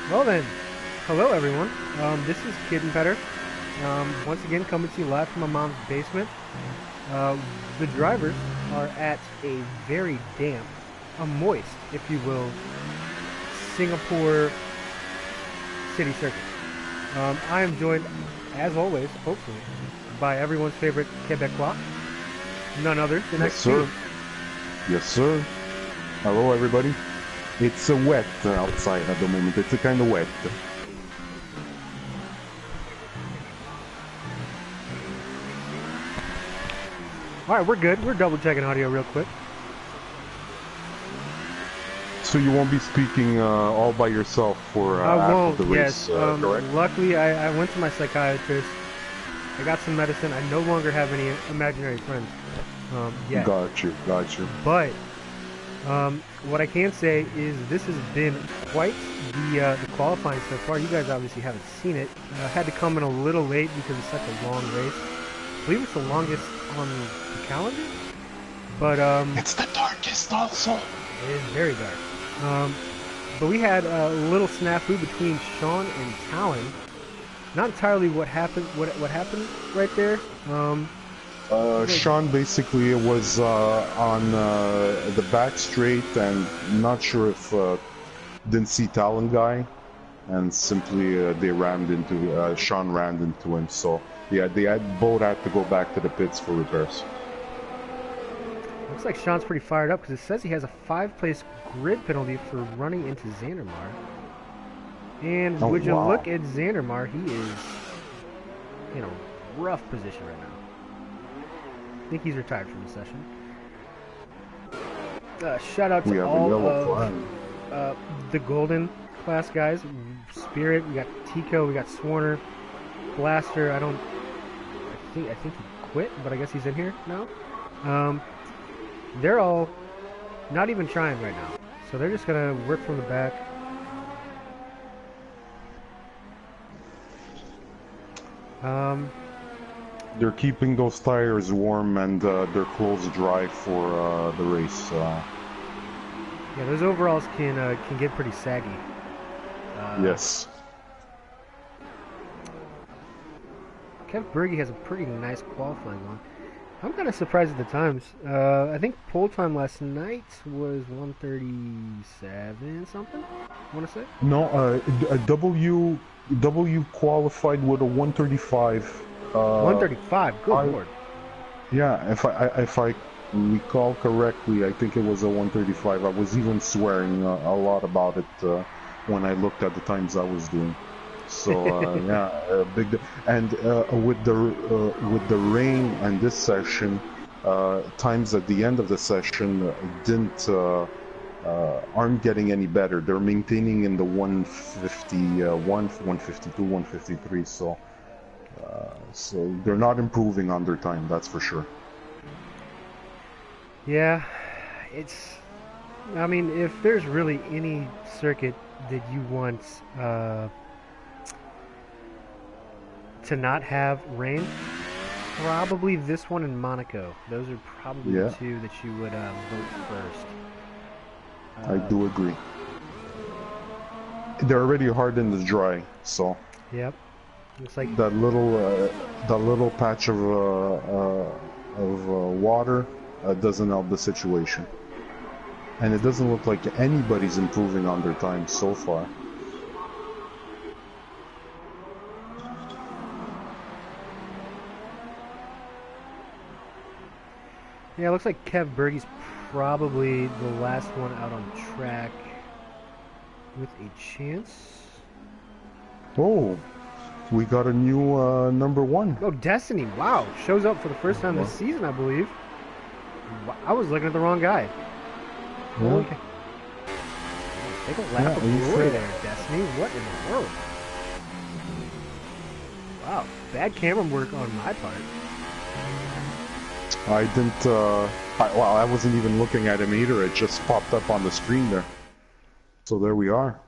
Well then, hello everyone. This is Kid and Petter. Once again, coming to you live from my mom's basement. The drivers are at a very damp, a moist, if you will, Singapore city circuit. I am joined, as always, hopefully, by everyone's favorite Quebecois, none other than Yes, sir. Yes, sir. Hello, everybody. It's wet outside at the moment. It's kind of wet. Alright, we're good. We're double checking audio real quick. So you won't be speaking all by yourself for I after won't, the race, yes. correct? Luckily, I went to my psychiatrist. I got some medicine. I no longer have any imaginary friends yet. Got you. But what I can say is this has been quite the qualifying so far. You guys obviously haven't seen it. Had to come in a little late because it's such a long race. I believe it's the longest on the calendar. But it's the darkest also. it is very dark. But we had a little snafu between Sean and Talon. Not entirely what happened. What happened right there. Sean basically was on the back straight and not sure if didn't see Talon guy, and simply they rammed into Sean rammed into him. So yeah, both had to go back to the pits for repairs. Looks like Sean's pretty fired up because it says he has a 5-place grid penalty for running into Xandermar. And would you look at Xandermar, he is in a rough position right now. I think he's retired from the session. Shout out to all of the Golden class guys. Spirit, we got Tico, we got Swarner, Blaster. I think he quit, but I guess he's in here now. They're all not even trying right now, so they're just gonna work from the back. They're keeping those tires warm and their clothes dry for the race. Yeah, those overalls can get pretty saggy. Yes. Kev Berge has a pretty nice qualifying one. I'm kind of surprised at the times. I think pole time last night was 1:37 something. I want to say. No, W qualified with a 1:35. 1:35. Good lord. Yeah, if I recall correctly, I think it was a 1:35. I was even swearing a lot about it when I looked at the times I was doing. So yeah, big. And with the rain and this session, times at the end of the session aren't getting any better. They're maintaining in the 151, 152, 153. So they're not improving on their time. That's for sure. Yeah, I mean, if there's really any circuit that you want to not have rain, probably this one in Monaco. Those are probably the two that you would vote first. I do agree. They're already hard in the dry, so. Yep. Looks like that little patch of water doesn't help the situation, and it doesn't look like anybody's improving on their time so far. Yeah, it looks like Kev Berge's probably the last one out on track with a chance. Oh, We got a new #1. Oh, Destiny! Wow, shows up for the first time this season, I believe. I was looking at the wrong guy. Yeah. Okay. Take a lap of glory there, Destiny. What in the world? Wow, bad camera work on my part. I didn't, well, I wasn't even looking at him either. It just popped up on the screen there. So there we are.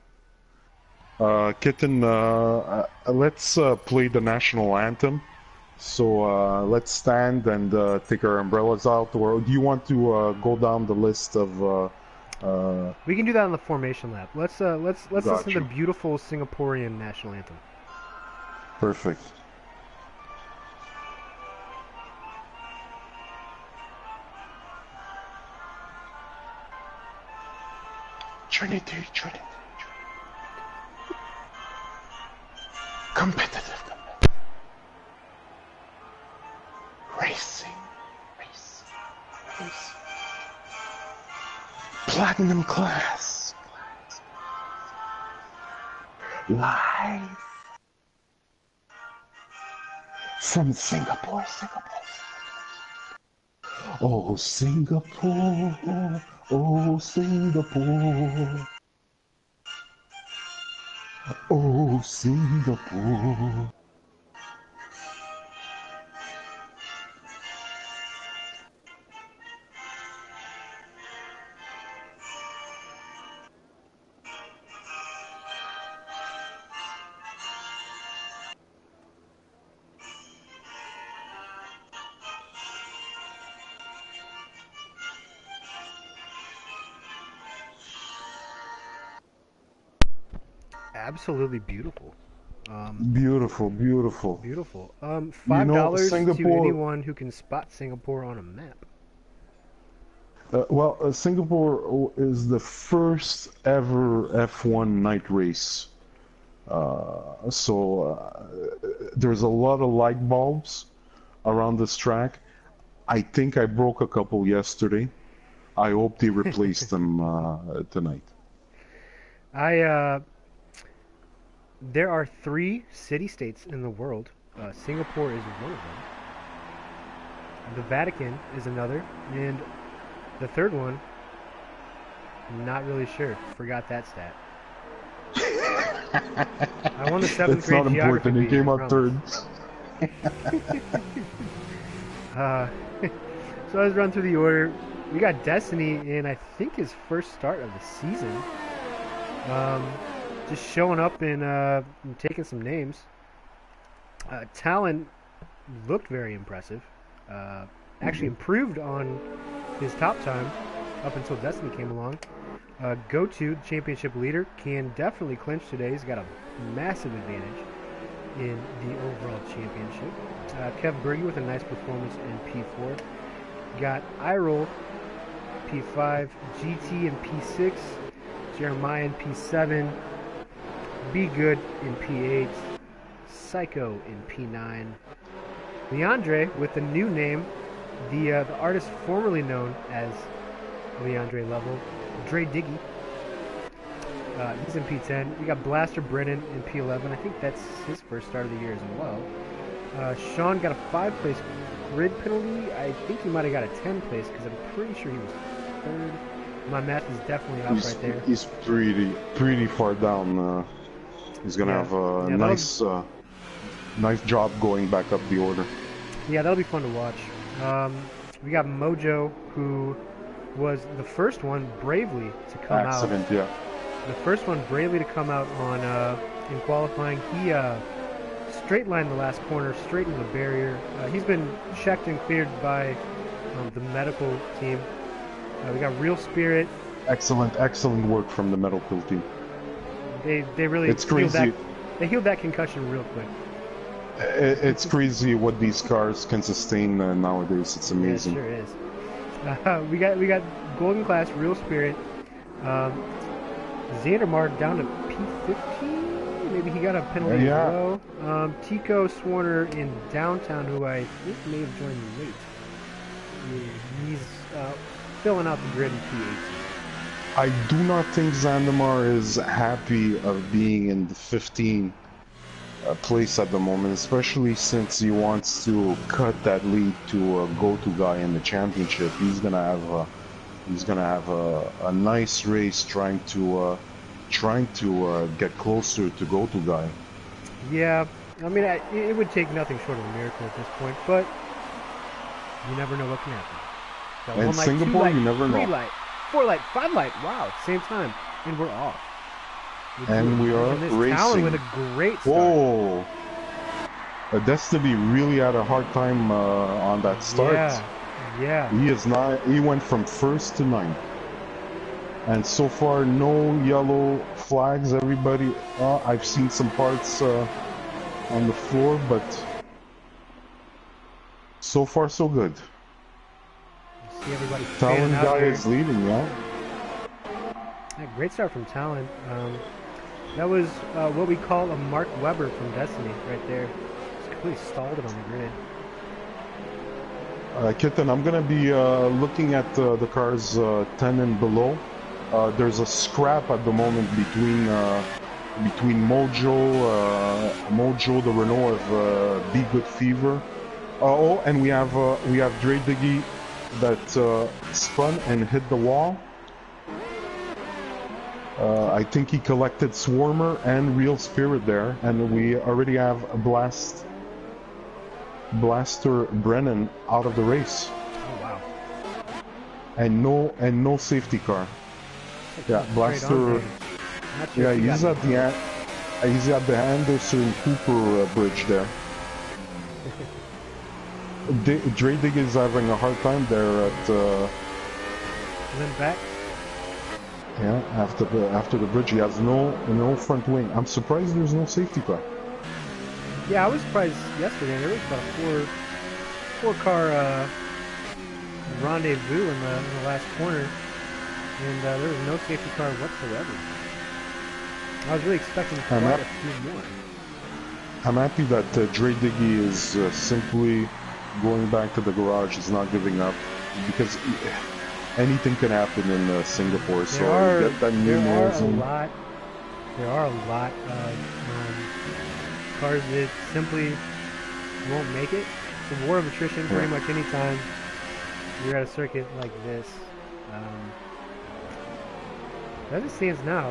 Kitten, let's play the national anthem. So let's stand and take our umbrellas out, or do you want to go down the list of? We can do that on the formation lap. Let's listen to the you. beautiful Singaporean national anthem. Perfect. Trinity. Competitive. Racing. Platinum class. Live from Singapore. Oh, Singapore. Oh, Singapore. Oh, Singapore. Absolutely beautiful. Beautiful. Beautiful. $5 to anyone who can spot Singapore on a map. Well, Singapore is the first ever F1 night race. There's a lot of light bulbs around this track. I think I broke a couple yesterday. I hope they replace them tonight. There are 3 city-states in the world. Singapore is one of them. The Vatican is another, and the third one, not really sure. Forgot that stat. I won the 7th grade geography. It's not important. He came up third. So let's run through the order. We got Destiny in, I think, his first start of the season. Just showing up and taking some names. Talon looked very impressive. Actually improved on his top time up until Destiny came along. Go-To, the championship leader, can definitely clinch today. He's got a massive advantage in the overall championship. Kev Berge with a nice performance in P4. Got Iroll, P5, GT in P6, Jeremiah in P7, Be Good in P8, Psycho in P9, Leandre with the new name, the artist formerly known as Leandre Level, Dre Diggy. He's in P10. We got Blaster Brennan in P11. I think that's his first start of the year as well. Sean got a 5-place grid penalty. I think he might have got a 10-place because I'm pretty sure he was third. My math is definitely off right there. He's pretty far down. He's gonna have a nice job going back up the order. Yeah, that'll be fun to watch. We got Mojo, who was the first one bravely to come out. Yeah. The first one bravely to come out on in qualifying. He straight lined the last corner, straight into the barrier. He's been checked and cleared by the medical team. We got Real Spirit. Excellent work from the medical team. They really it's crazy. They healed that concussion real quick. It's crazy what these cars can sustain nowadays. It's amazing. Yeah, it sure is. We got Golden Class, Real Spirit. Xandermar down to P15. Maybe he got a penalty as well. Tico Swarner in Downtown, who I think may have joined late. He's filling out the grid in P18. I do not think Xandermar is happy of being in the 15 place at the moment, especially since he wants to cut that lead to a go-to guy in the championship. He's gonna have a nice race trying to get closer to go-to guy. Yeah, I mean, it would take nothing short of a miracle at this point, but you never know what can happen. Got In one light, two Singapore, light, you never three know. light, four light, five light. Wow, at the same time, and we're off. And we are this racing. Talon with a great start. Whoa! Destiny really had a hard time on that start. Yeah. He is not. He went from first to ninth, and so far no yellow flags. Everybody, I've seen some parts on the floor, but so far so good. See everybody. Talon guy here. is leading, yeah. Great start from Talon. That was what we call a Mark Webber from Destiny right there. Just completely stalled it on the grid. Kitten, I'm gonna be looking at the cars 10 and below. There's a scrap at the moment between Mojo, the Renault of Be Good Fever. And we have Dre Diggy that spun and hit the wall. I think he collected Swarmer and Real Spirit there, and we already have a Blaster Brennan out of the race. Oh wow! And no safety car. Yeah, Blaster. Yeah, he's at the Anderson Cooper bridge there. Dre Dig is having a hard time there at. Then back. Yeah, after the bridge, he has no front wing. I'm surprised there's no safety car. Yeah, I was surprised yesterday. There was about a four car rendezvous in the last corner, and there was no safety car whatsoever. I was really expecting quite a few more. I'm happy that Dre Diggy is simply going back to the garage. He's not giving up, because anything can happen in Singapore. So you get that new nose in. There are a lot of cars that simply won't make it. It's a war of attrition pretty much anytime you're at a circuit like this. As it stands now,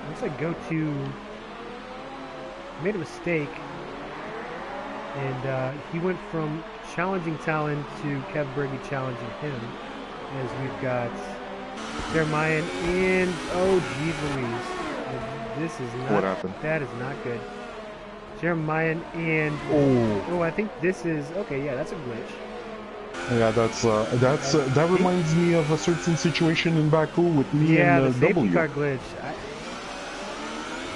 looks like GoTo made a mistake, and he went from challenging Talon to Kev Berge challenging him, as we've got Jeremiah and oh geez Louise, this is not. What happened? That is not good. Jeremiah and I think this is okay. Yeah, that's a glitch. Yeah, that reminds me of a certain situation in Baku with me and the safety W. car glitch.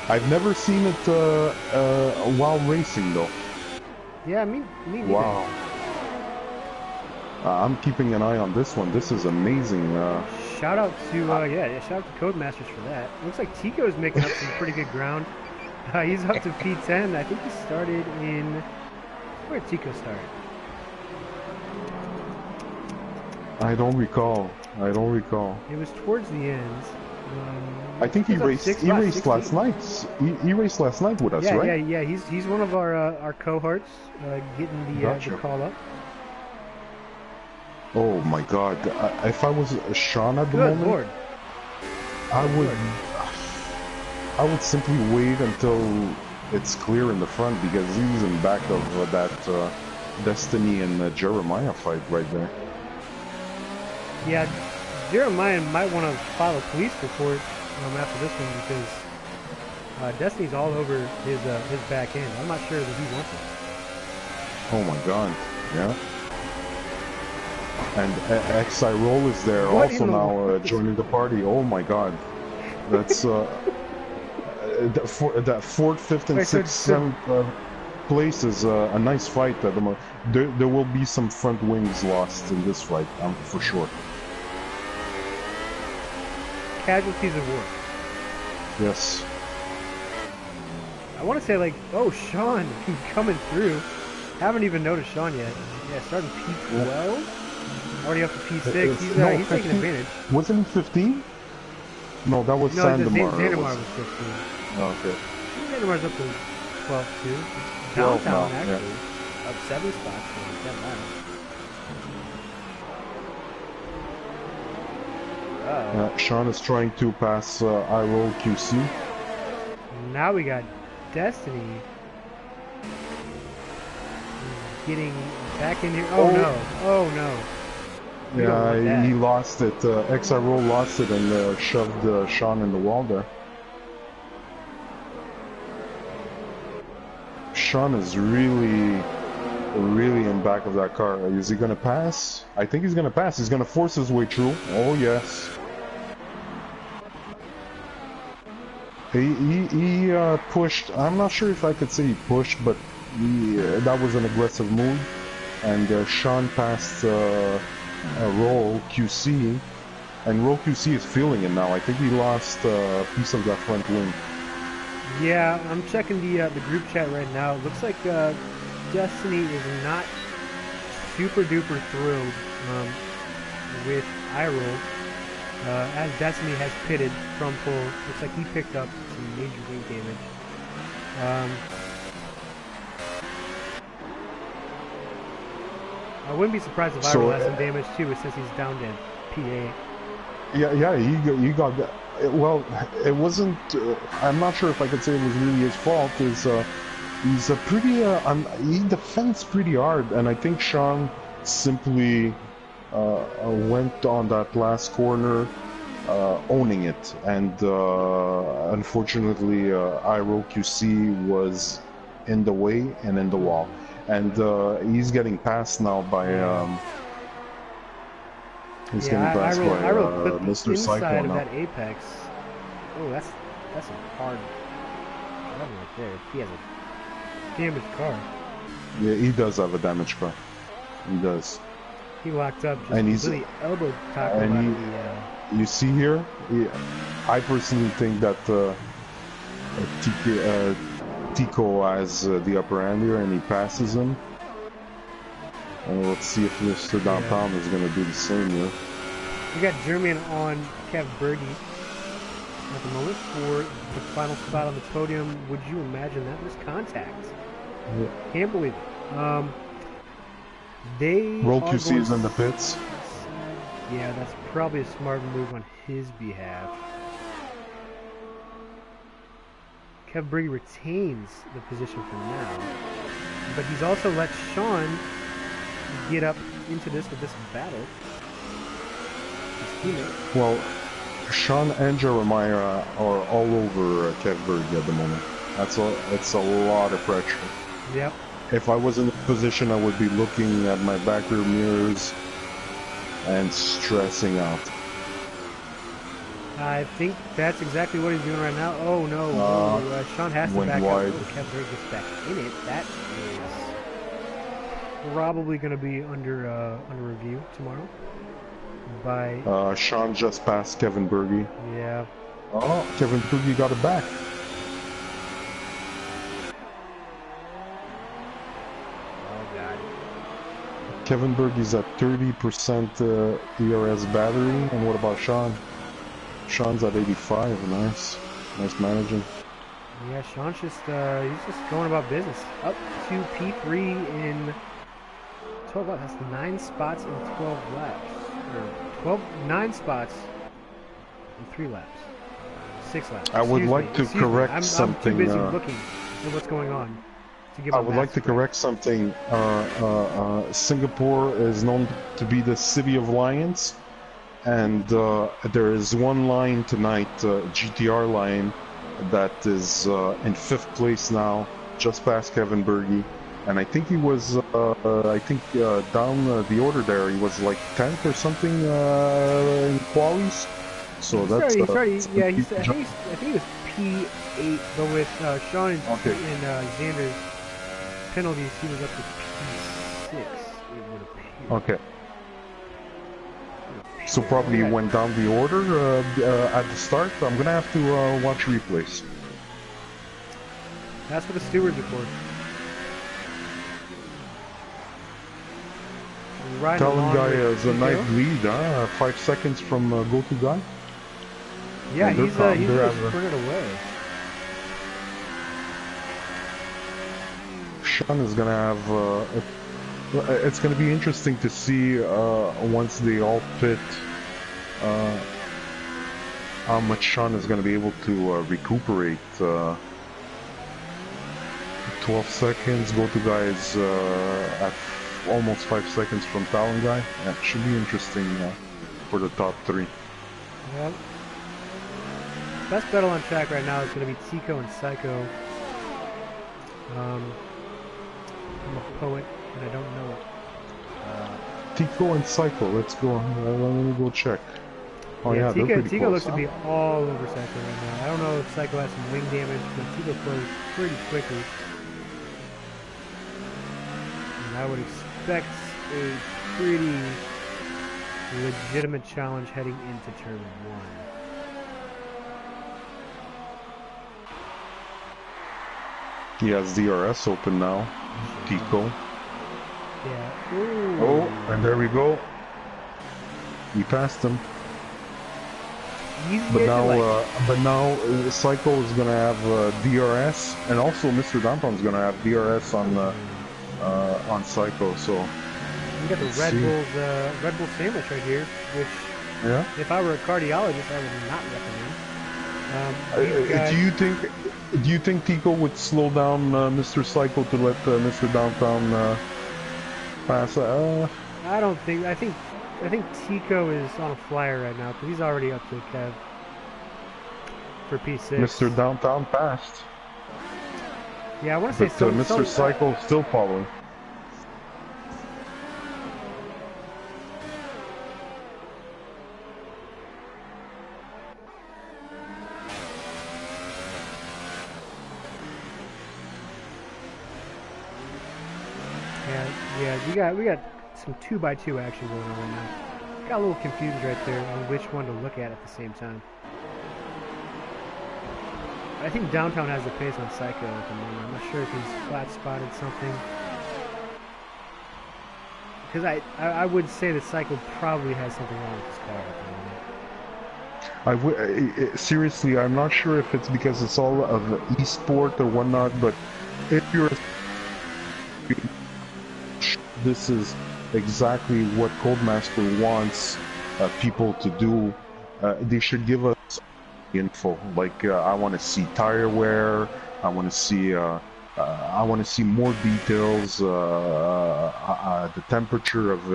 I've never seen it while racing though. Yeah, me neither. Wow. I'm keeping an eye on this one. This is amazing. Shout out to shout out to Codemasters for that. Looks like Tico's making up some pretty good ground. He's up to P10. I think he started in where did Tico start? I don't recall. It was towards the end. I think he raced. He raced last night. He raced last night with us, right? Yeah. He's one of our cohorts getting the call up. Oh my God! If I was Sean at the moment, Lord. I would simply wait until it's clear in the front, because he's in back of that Destiny and Jeremiah fight right there. Yeah, Jeremiah might want to file a police report after this one, because Destiny's all over his back end. I'm not sure that he wants it. Oh my God! Yeah. And XI Roll is there also now joining the party. Oh my God, that's that fourth, fifth, and sixth, seventh place is a nice fight at the moment. There will be some front wings lost in this fight, for sure. Casualties of war. Yes. I want to say Sean coming through. Haven't even noticed Sean yet. Yeah, starting P12. Already up to P6. He's taking advantage. Wasn't he 15? No, that was Sandemar. Sandemar was 15. Oh, okay. Sandemar's up to 12 too. It's 12 now, downtown yeah. actually. Up 7 spots for 10 laps. Uh-oh. Sean is trying to pass iRoll QC. Now we got Destiny getting back in here. Oh no. Oh no. We don't want that. He lost it. XiRoll lost it and shoved Sean in the wall there. Sean is really in back of that car. Is he gonna pass? I think he's gonna pass. He's gonna force his way through. Oh yes. He pushed. I'm not sure if I could say he pushed, but that was an aggressive move. And Sean passed Roll QC, and Roll QC is feeling it now. I think he lost a piece of that front wing. Yeah, I'm checking the group chat right now. It looks like Destiny is not super duper thrilled with iRoll. As Destiny has pitted from pole, looks like he picked up some major wing damage. I wouldn't be surprised if iRoll has some damage too, since he's down to P8. Yeah, he got that. Well, it wasn't. I'm not sure if I could say it was really his fault. He's a pretty. He defends pretty hard, and I think Sean simply went on that last corner, owning it, and unfortunately, iRoll QC was in the way and in the wall, and he's getting passed now by. He's getting passed by Mr. Cyclone of now. that apex. Oh, that's a hard driver right there. He has a damaged car. Yeah, he does have a damaged car. He does. He locked up just and really elbow tackle out of the. You see here, I personally think that Tico has the upper hand here, and he passes him. And let's see if Mr. Downtown is going to do the same here. We got German on Kev Berge at the moment for the final spot on the podium. Would you imagine that was contact? Yeah. Can't believe it. Roll QC is in the pits. Yeah, that's probably a smart move on his behalf. Kev Berge retains the position for now, but he's also let Sean get up into this with this battle. His teammate. Well, Sean and Jeremiah are all over Kev Berge at the moment. It's a lot of pressure. Yep. If I was in a position, I would be looking at my back rear mirrors and stressing out. I think that's exactly what he's doing right now. Oh no, Sean has to back wide. up. Oh, Kev Berge gets back in it. That is probably going to be under review tomorrow. By Sean just passed Kevin Berge. Yeah. Oh, Kevin Berge got it back. Oh god. Kevin Berge is at 30% ERS battery, and what about Sean? Sean's at 85. Nice managing. Yeah, Sean's just he's just going about business. Up to P3 in 12 laps. That's 9 spots in 12 laps. Or 9 spots in 3 laps. 6 laps. I would like to correct something. I'm too busy looking at what's going on. I would like to correct something. Singapore is known to be the city of lions, and there is one lion tonight, GTR lion, that is in 5th place now, just past Kevin Berge. And I think he was, down the order there, he was like 10th or something in qualies. So I think he was P8, but with Sean and Xander's penalties, he was up to P6, it would appear. Okay. So probably he went down the order at the start. I'm going to have to watch replays. That's what the stewards are for. Talon guy has a nice lead, 5 seconds from go-to guy. Yeah, he's sprinted away. Sean is gonna have. It's gonna be interesting to see once they all pit how much Sean is gonna be able to recuperate. 12 seconds. Go to guys at almost 5 seconds from Talon guy. That should be interesting for the top 3. Yep. Best battle on track right now is going to be Tico and Psycho. I'm a poet, and I don't know it. Tico and Psycho, let's go. Let me go check. Oh yeah, Tico, they're pretty Tico close, looks huh? to be all over Psycho right now. I don't know if Psycho has some wing damage, but Tico closed pretty quickly. And I would expect a pretty legitimate challenge heading into turn 1. He has DRS open now. Tico. Yeah. Ooh. Oh, and there we go. We passed him. Easy But as now, Psycho is gonna have DRS, and also Mr. Downtown is gonna have DRS on Psycho. So we got the Red Bull sandwich right here, which yeah. if I were a cardiologist, I would not recommend. Do you think Tico would slow down Mr. Psycho to let Mr. Downtown pass? I don't think. I think Tico is on a flyer right now because he's already up to Kev for P6. Mr. Downtown passed. Yeah, I want to say but Mr. Psycho still following. Yeah, we got some 2x2 action going on right now. Got a little confused right there on which one to look at the same time. I think Downtown has the pace on Psycho at the moment. I'm not sure if he's flat spotted something. Because I would say that Psycho probably has something wrong with his car at the moment. Seriously, I'm not sure if it's because it's all of esport or whatnot, but if you're this is exactly what Codemaster wants people to do. They should give us info. Like I want to see tire wear. I want to see more details. The temperature of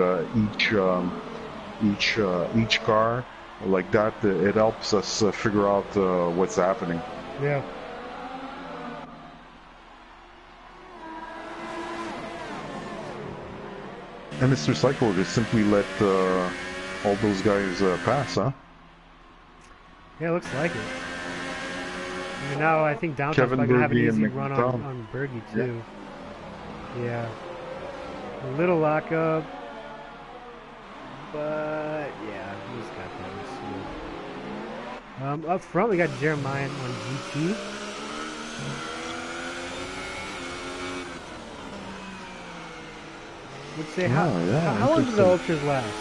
each car. Like that, it helps us figure out what's happening. Yeah. And Mr. Psycho just simply let all those guys pass, huh? Yeah, looks like it. And now I think Downtown's probably going to have an easy run on Bergie, too. Yeah. A little lockup. But, yeah, he's got that one. Up front, we got Jeremiah on GT. Would say how long do the Ultras last?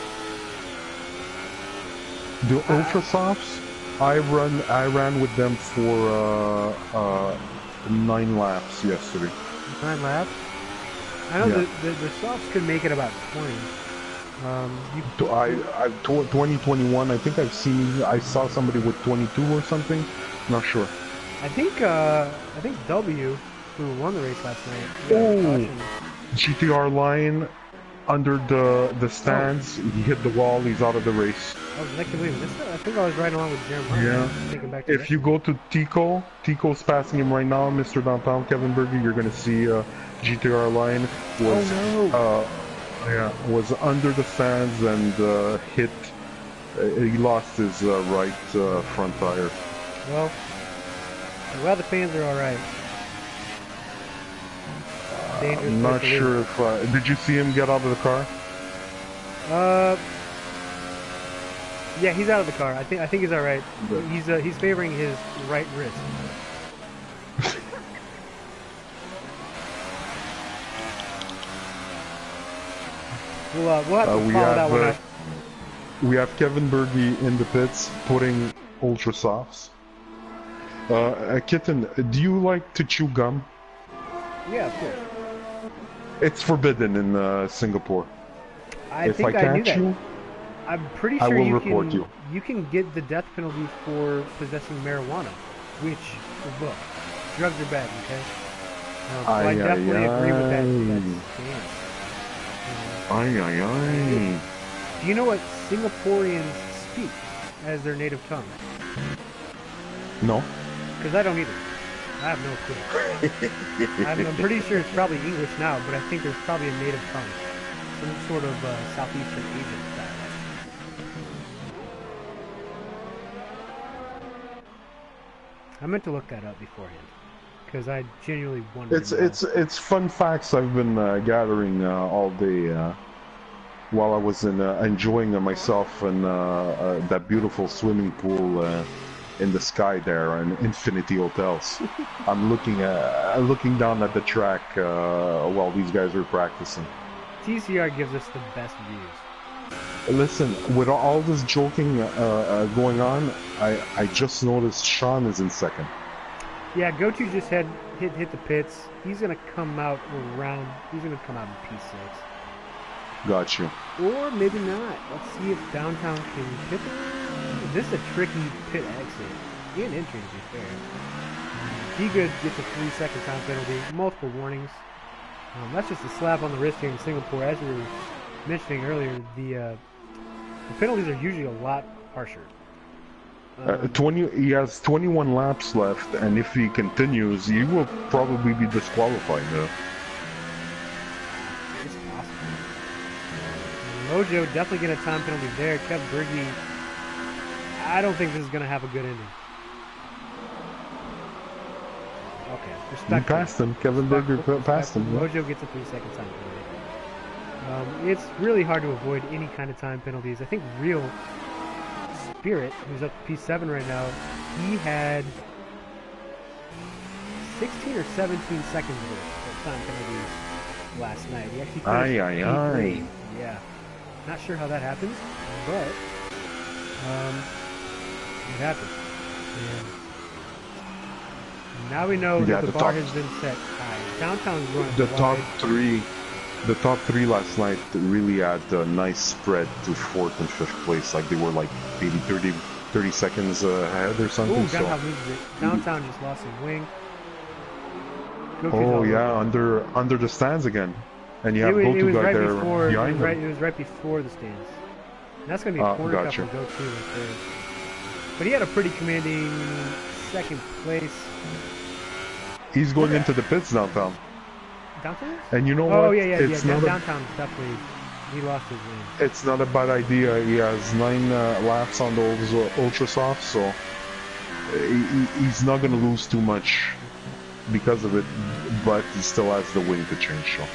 The Ultra Softs, I ran with them for 9 laps yesterday. 9 laps? I know the Softs could make it about 20. 2021. I think I saw somebody with 22 or something. Not sure. I think W, who won the race last night. Oh, GTR line. Under the stands, he hit the wall, he's out of the race. I think I was riding along with Jeremiah. Yeah. If you go to Tico's passing him right now, Mr. Downtown, Kevin Berger, you're going to see GTR line was under the stands and hit, he lost his right front tire. Well, the fans are alright. I'm not sure if did you see him get out of the car? Yeah, he's out of the car. I think he's all right. He's favoring his right wrist. We'll have to follow that one up. We have Kevin Berge in the pits putting Ultra Softs. Kitten, do you like to chew gum? Yeah, of course. It's forbidden in Singapore. I If I think I knew catch that. you, I'm pretty I sure will report you. you can get the death penalty for possessing marijuana, which, look, drugs are bad, okay? So I Ay, ay, definitely agree with that ay. stance. Ay, ay, ay. Do you know what Singaporeans speak as their native tongue? No? Because I don't either. I have no clue. I'm pretty sure it's probably English now, but I think there's probably a native tongue. Some sort of Southeastern Asian dialect. I meant to look that up beforehand, because I genuinely wanted to know. It's fun facts I've been gathering all day while I was enjoying myself in that beautiful swimming pool in the sky there in Infinity Hotels. I'm looking down at the track while these guys are practicing. TCR gives us the best views. Listen, with all this joking going on, I just noticed Sean is in second. Yeah, GoTo just hit the pits. He's gonna come out around. He's gonna come out in P6. Got you. Or maybe not. Let's see if Downtown can pit. This is a tricky pit exit and entry, to be fair. Giga gets a 3-second time penalty, multiple warnings. That's just a slap on the wrist here in Singapore. As we were mentioning earlier, the penalties are usually a lot harsher. 20. He has 21 laps left, and if he continues, he will probably be disqualified. It's possible. Mojo definitely getting a time penalty there. Kev Berge, I don't think this is going to have a good ending. Okay, respectfully. He passed him. Kevin Berger passed him. Mojo gets a 3-second time penalty. It's really hard to avoid any kind of time penalties. I think Real Spirit, who's up to P7 right now, he had 16 or 17 seconds of time penalties last night. He actually finished P3. Yeah. Not sure how that happens, but it happened. And now we know that the bar has been set high. Downtown's running the wide. top three last night really had a nice spread to 4th and 5th place. Like they were like maybe 30 seconds ahead or something. Ooh, Downtown loses it. Downtown just lost some wing. Oh yeah, under the stands again. And you have GoTo guy there behind him. It was right before the stands. And that's going to be a corner cup for GoTo right there. But he had a pretty commanding 2nd place. He's going into the pits downtown. Downtown? And you know what? Oh yeah. Downtown definitely, he lost his win. It's not a bad idea. He has 9 laps on those ultra softs, so he's not going to lose too much because of it, but he still has the wing to change. So.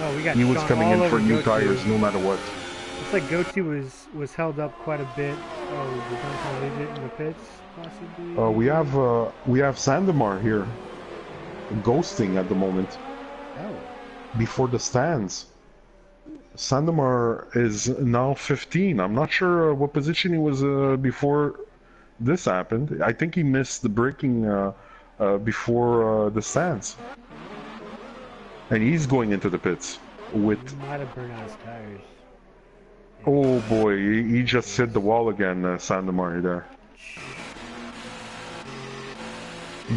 Oh, we got he was Sean coming in for new tires no matter what. Looks like GoTo was held up quite a bit. Oh, the Downtown Legit in the pits, possibly. We have Sandemar here, ghosting at the moment. Oh. Before the stands. Sandemar is now 15. I'm not sure what position he was before this happened. I think he missed the braking before the stands. And he's going into the pits with... He might have burned out his tires. Oh boy, he just hit the wall again, Sandemar there.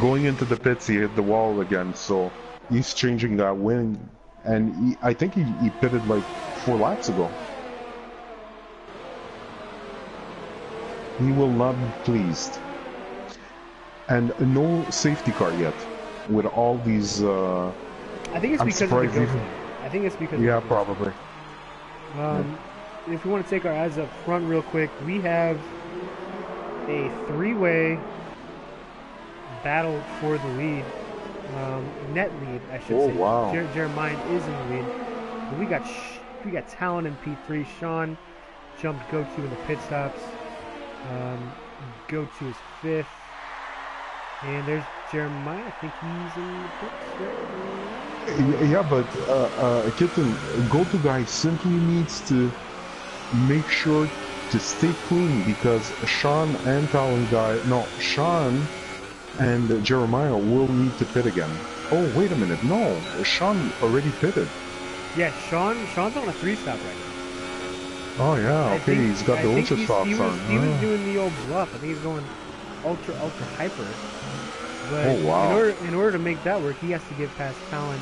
Going into the pits, he hit the wall again, so he's changing that wing. And I think he pitted like 4 laps ago. He will not be pleased. And no safety car yet. With all these... I think it's because of the ghosting. I think it's because yeah, probably. If we want to take our eyes up front real quick, we have a 3-way battle for the lead. Net lead, I should say. Oh, wow. Jeremiah is in the lead. But we got Talon in P3. Sean jumped GoTo in the pit stops. GoTo is 5th. And there's Jeremiah. I think he's in the pits. Yeah, but Kitten, GoTo guy simply needs to make sure to stay clean because Sean and Talon guy... No, Sean And Jeremiah will need to pit again. Oh, wait a minute. No, Sean already pitted. Yeah, Sean's on a 3-stop right now. Oh, yeah, I okay, think he's got I the think ultra softs on. he was Oh, doing the old bluff. I think he's going ultra hyper. But oh wow. in order to make that work, he has to get past Talon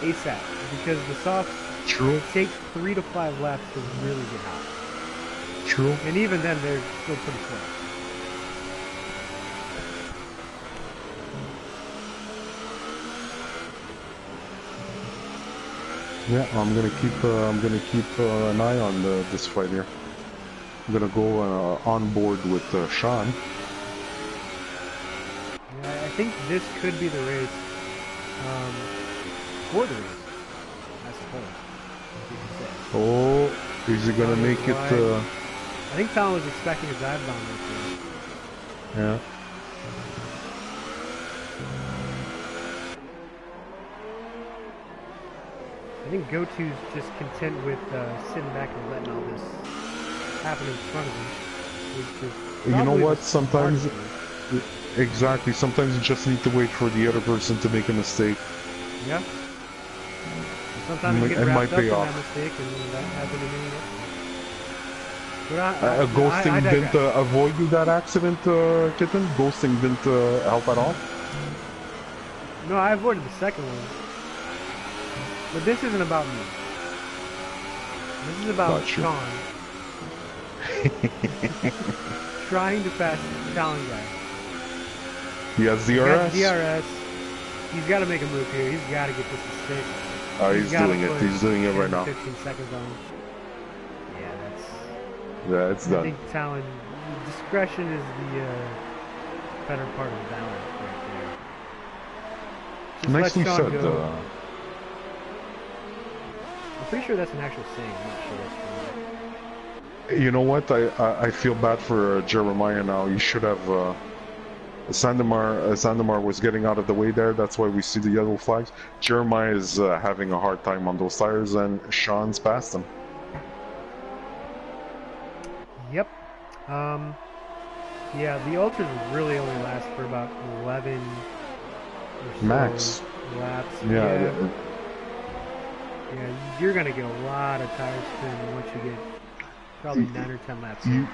ASAP because the softs True, take 3 to 5 laps to really get hot. true. And even then, they're still pretty slow. Yeah, I'm gonna keep an eye on this fight here. I'm gonna go on board with Sean. Yeah, I think this could be the race um, for the race, I suppose. You could say. Oh, is he gonna Talon make goes it? wide. I think Talon was expecting a dive bomb right there. Yeah. I think Goto's just content with sitting back and letting all this happen in front of him, which is You know probably the what? smartest Sometimes, move. exactly. Sometimes you just need to wait for the other person to make a mistake. Yeah. And sometimes you get It might wrapped up pay in off. that mistake, and that happened to me. But I Ghosting didn't digress. avoid you that accident, Kitten? Ghosting didn't help at all? No, I avoided the second one. But this isn't about me. This is about Got you. Sean trying to pass the Talon guy. He has He's got DRS? DRS. He's got to make a move here. He's got to get this to stick. He's Got to doing it. put He's doing it 10 right to now. 15 seconds on him. Yeah, that's... Yeah, it's I done. think Talon... Discretion is the better part of valor right there. Just Nicely let Sean said. go. I'm pretty sure that's an actual saying. I'm not sure that's true. You know what? I feel bad for Jeremiah now. You should have... Sandemar was getting out of the way there. That's why we see the yellow flags. Jeremiah is having a hard time on those tires, and Sean's past him. Yep. Yeah, the ultras really only last for about 11 or so Max. laps. Yeah. Yeah, you're gonna get a lot of tire spin once you get probably 9 or 10 laps. You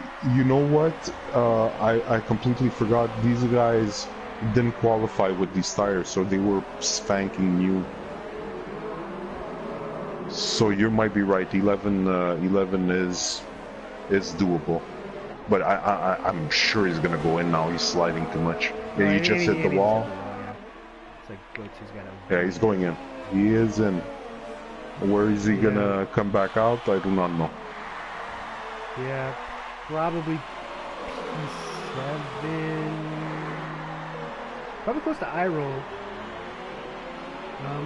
know what? I completely forgot. These guys didn't qualify with these tires, so they were spanking new. So you might be right. 11 is doable, but I'm sure he's gonna go in now. He's sliding too much. Yeah, he just hit the wall. Yeah. It's like Goat's got to. Yeah, he's going in. He is in. Where is he gonna come back out? I do not know. Yeah, probably P7. Probably close to eye roll.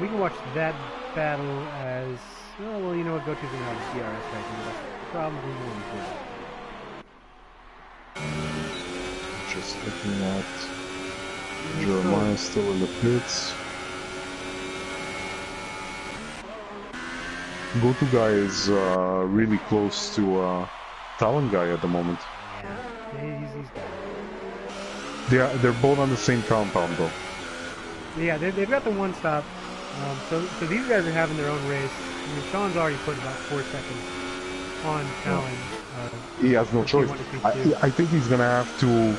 We can watch that battle as... Oh, well, you know what? Goto's going to have a DRS right now. That's probably more important. Just looking at Jeremiah still in the pits. Go-to guy is really close to Talon guy at the moment. Yeah, he's got it. They're both on the same compound though. Yeah, they've got the one stop. So these guys are having their own race. I mean, Sean's already put about 4 seconds on Talon. He has no choice. I think he's gonna have to.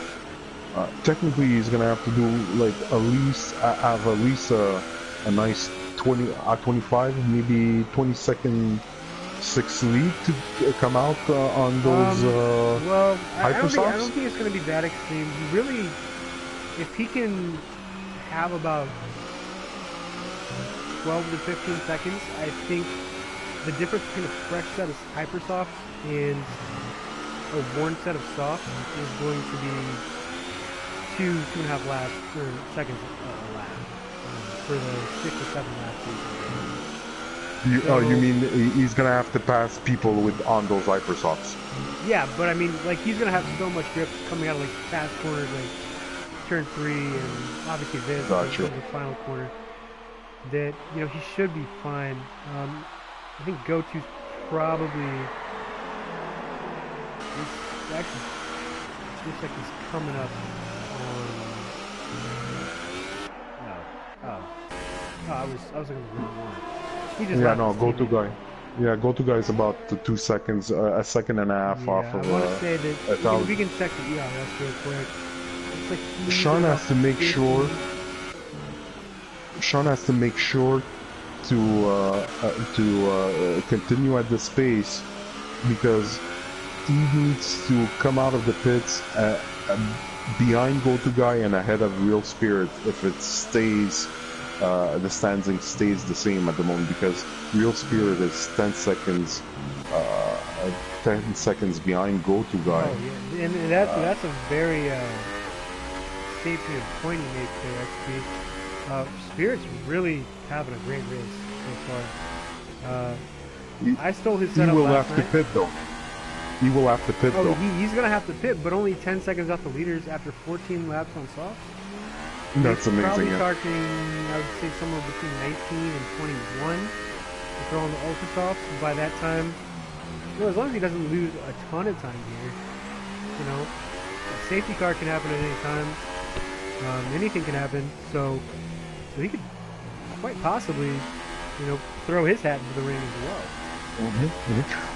Technically, he's gonna have to do like at least have at least a nice 25, maybe 20-second 6 lead to come out on those well, I don't hypersofts. think it's going to be that extreme. He really, if he can have about 12 to 15 seconds, I think the difference between a fresh set of hypersoft and a worn set of soft is going to be 2.5 laps or seconds a lap for the 6 or 7 laps. You mean he's gonna have to pass people on those hypersofts? Yeah, but I mean, like, he's gonna have so much grip coming out of like fast corners, like turn 3, and obviously this Gotcha. the final corner. That he should be fine. I think Goto's probably. It's actually looks like he's coming up on Oh, I was looking at the wrong one. He just Yeah, left no, his go to teammate. guy. Yeah, go to guy is about 2 seconds, a second and a half off Yeah, I of want to say that we Italian. can check the ERS real quick. Looks like he's at Sean about has to make 50. sure. Sean has to make sure to continue at this pace because he needs to come out of the pits behind Go To Guy and ahead of Real Spirit if it stays, the standing stays the same at the moment because Real Spirit is 10 seconds, 10 seconds behind Go To Guy. Oh yeah, and that's a very safety and point he makes there, XP. Spirit's really having a great race so far. I stole his He setup will last have to night. pit though. He will have to pit Oh, though. he's gonna have to pit, but only 10 seconds off the leaders after 14 laps on soft. That's He's amazing. probably Yeah. targeting, I would say, somewhere between 19 and 21 to throw on the ultra softs. By that time, as long as he doesn't lose a ton of time here, a safety car can happen at any time. Anything can happen. So he could quite possibly, throw his hat into the ring as well.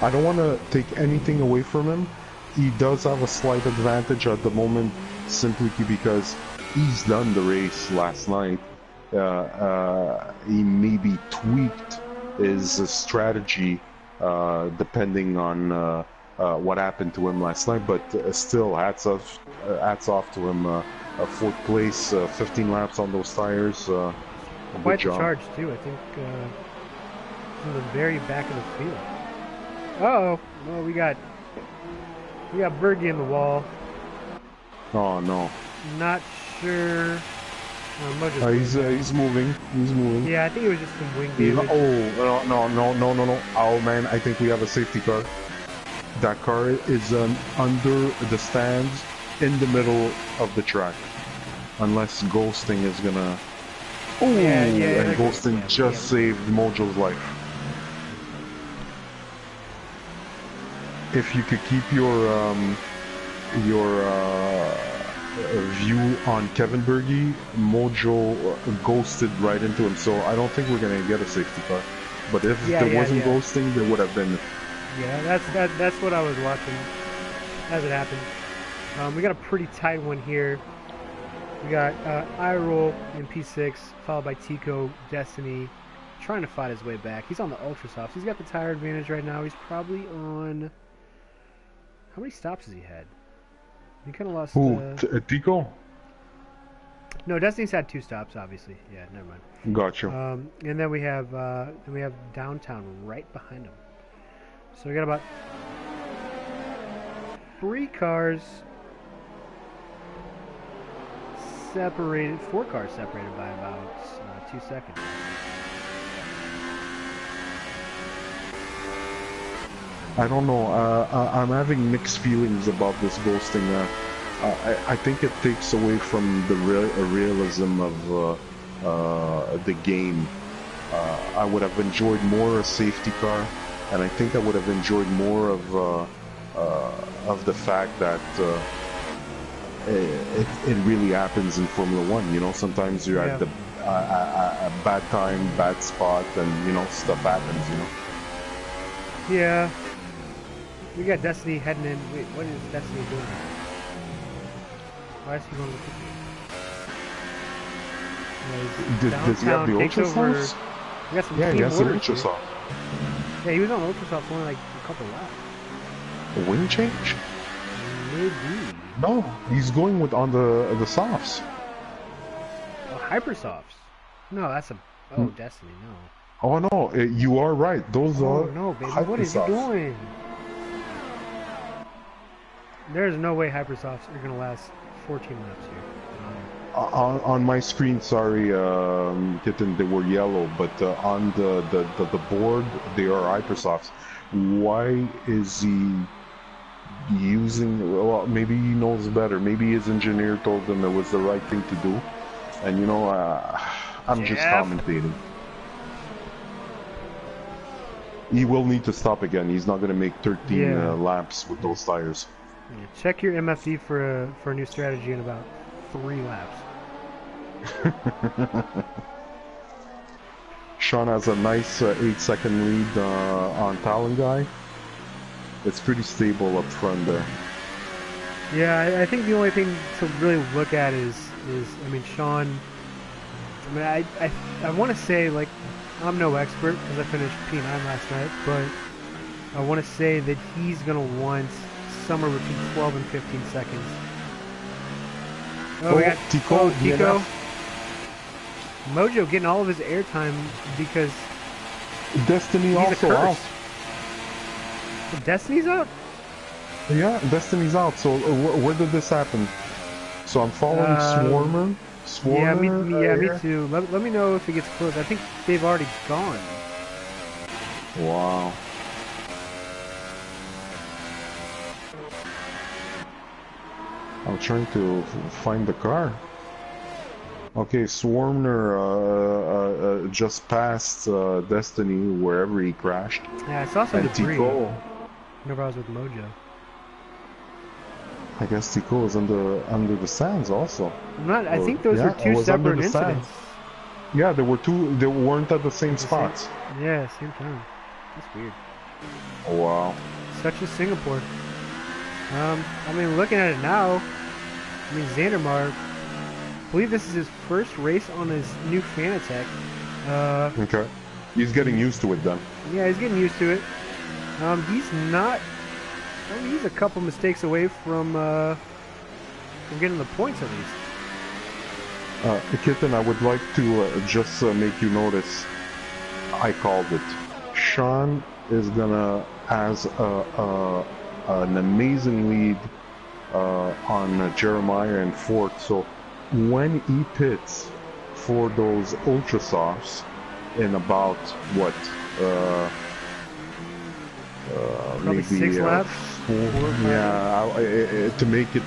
I don't want to take anything away from him. He does have a slight advantage at the moment simply because he's done the race last night. He maybe tweaked his strategy depending on what happened to him last night, but still hats off to him. Fourth place, 15 laps on those tires. Quite Good the job. charge too. I think from the very back of the field. Uh-oh. Well, we got Bergie in the wall. Oh no. Not sure. He's moving. He's moving. Yeah, I think it was just some wing damage. Oh no! Oh man, I think we have a safety car. That car is under the stands in the middle of the track. Unless Ghosting is gonna. Oh, and Ghosting just saved Mojo's life. If you could keep your view on Kevin Berge, Mojo ghosted right into him, so I don't think we're gonna get a safety car. But if there wasn't ghosting, there would have been. Yeah, that's what I was watching as it happened. We got a pretty tight one here. We got iRoll in P6, followed by Tico, Destiny, trying to fight his way back. He's on the Ultra Softs. He's got the tire advantage right now. He's probably on... How many stops has he had? He kind of lost... Who? Tico? No, Destiny's had 2 stops, obviously. Yeah, never mind. Gotcha. And then we have Downtown right behind him. So we got about 3 cars separated, 4 cars separated by about 2 seconds. I don't know. I'm having mixed feelings about this ghosting. I think it takes away from the realism of the game. I would have enjoyed more a safety car, and I think I would have enjoyed more of the fact that it really happens in Formula One. You know, sometimes you're at the a bad time, bad spot, and stuff happens. Yeah. We got Destiny heading in. Wait, what is Destiny doing? Why is he going to the Does he have the Ultra Softs? We got some he has the Ultra Soft. Yeah, he was on Ultra Soft for only like a couple laps. A wing change? Maybe. No, he's going on the softs. Oh, Hyper Softs. No, that's a... Oh, Destiny, no. Oh no, you are right. Those are... no, baby. Hyper What is he Softs. doing? There's no way Hypersofts are going to last 14 laps here. On my screen, sorry, Kitten, they were yellow, but on the board, they are Hypersofts. Why is he using... Well, maybe he knows better. Maybe his engineer told him it was the right thing to do. And I'm just commentating. He will need to stop again. He's not going to make 13 laps with those tires. Yeah, check your MFD for a new strategy in about 3 laps. Sean has a nice 8-second lead on Talon Guy. It's pretty stable up front there. Yeah, I think the only thing to really look at is I mean, Sean. I mean, I want to say, like, I'm no expert because I finished P9 last night, but I want to say that he's gonna want somewhere between 12 and 15 seconds. Oh, we got Tico. Tico. Mojo getting all of his airtime because Destiny he's also a out. curse. Destiny's out? Yeah, Destiny's out. So where did this happen? So I'm following Swarmer. Yeah, me too. Let me know if it gets close. I think they've already gone. Wow. I'm trying to find the car. Okay, Swarmer just passed Destiny wherever he crashed. Yeah, I saw some and debris. Tico, Whenever I was with Mojo. I guess Tico is under the sands also. I think those were two separate incidents. Yeah, there were two. They weren't at the same spots. Yeah, same time. That's weird. Oh, wow. Such as Singapore. I mean, looking at it now, I mean, Xandermar, I believe this is his first race on his new Fanatec. Okay. He's getting used to it then. Yeah, he's getting used to it. He's not. I mean, he's a couple mistakes away from getting the points at least. Kitten, I would like to just make you notice. I called it. Sean is gonna has an amazing lead on Jeremiah and Fort. So when he pits for those ultra softs in about what Probably maybe 6 laps. 4, yeah, to make it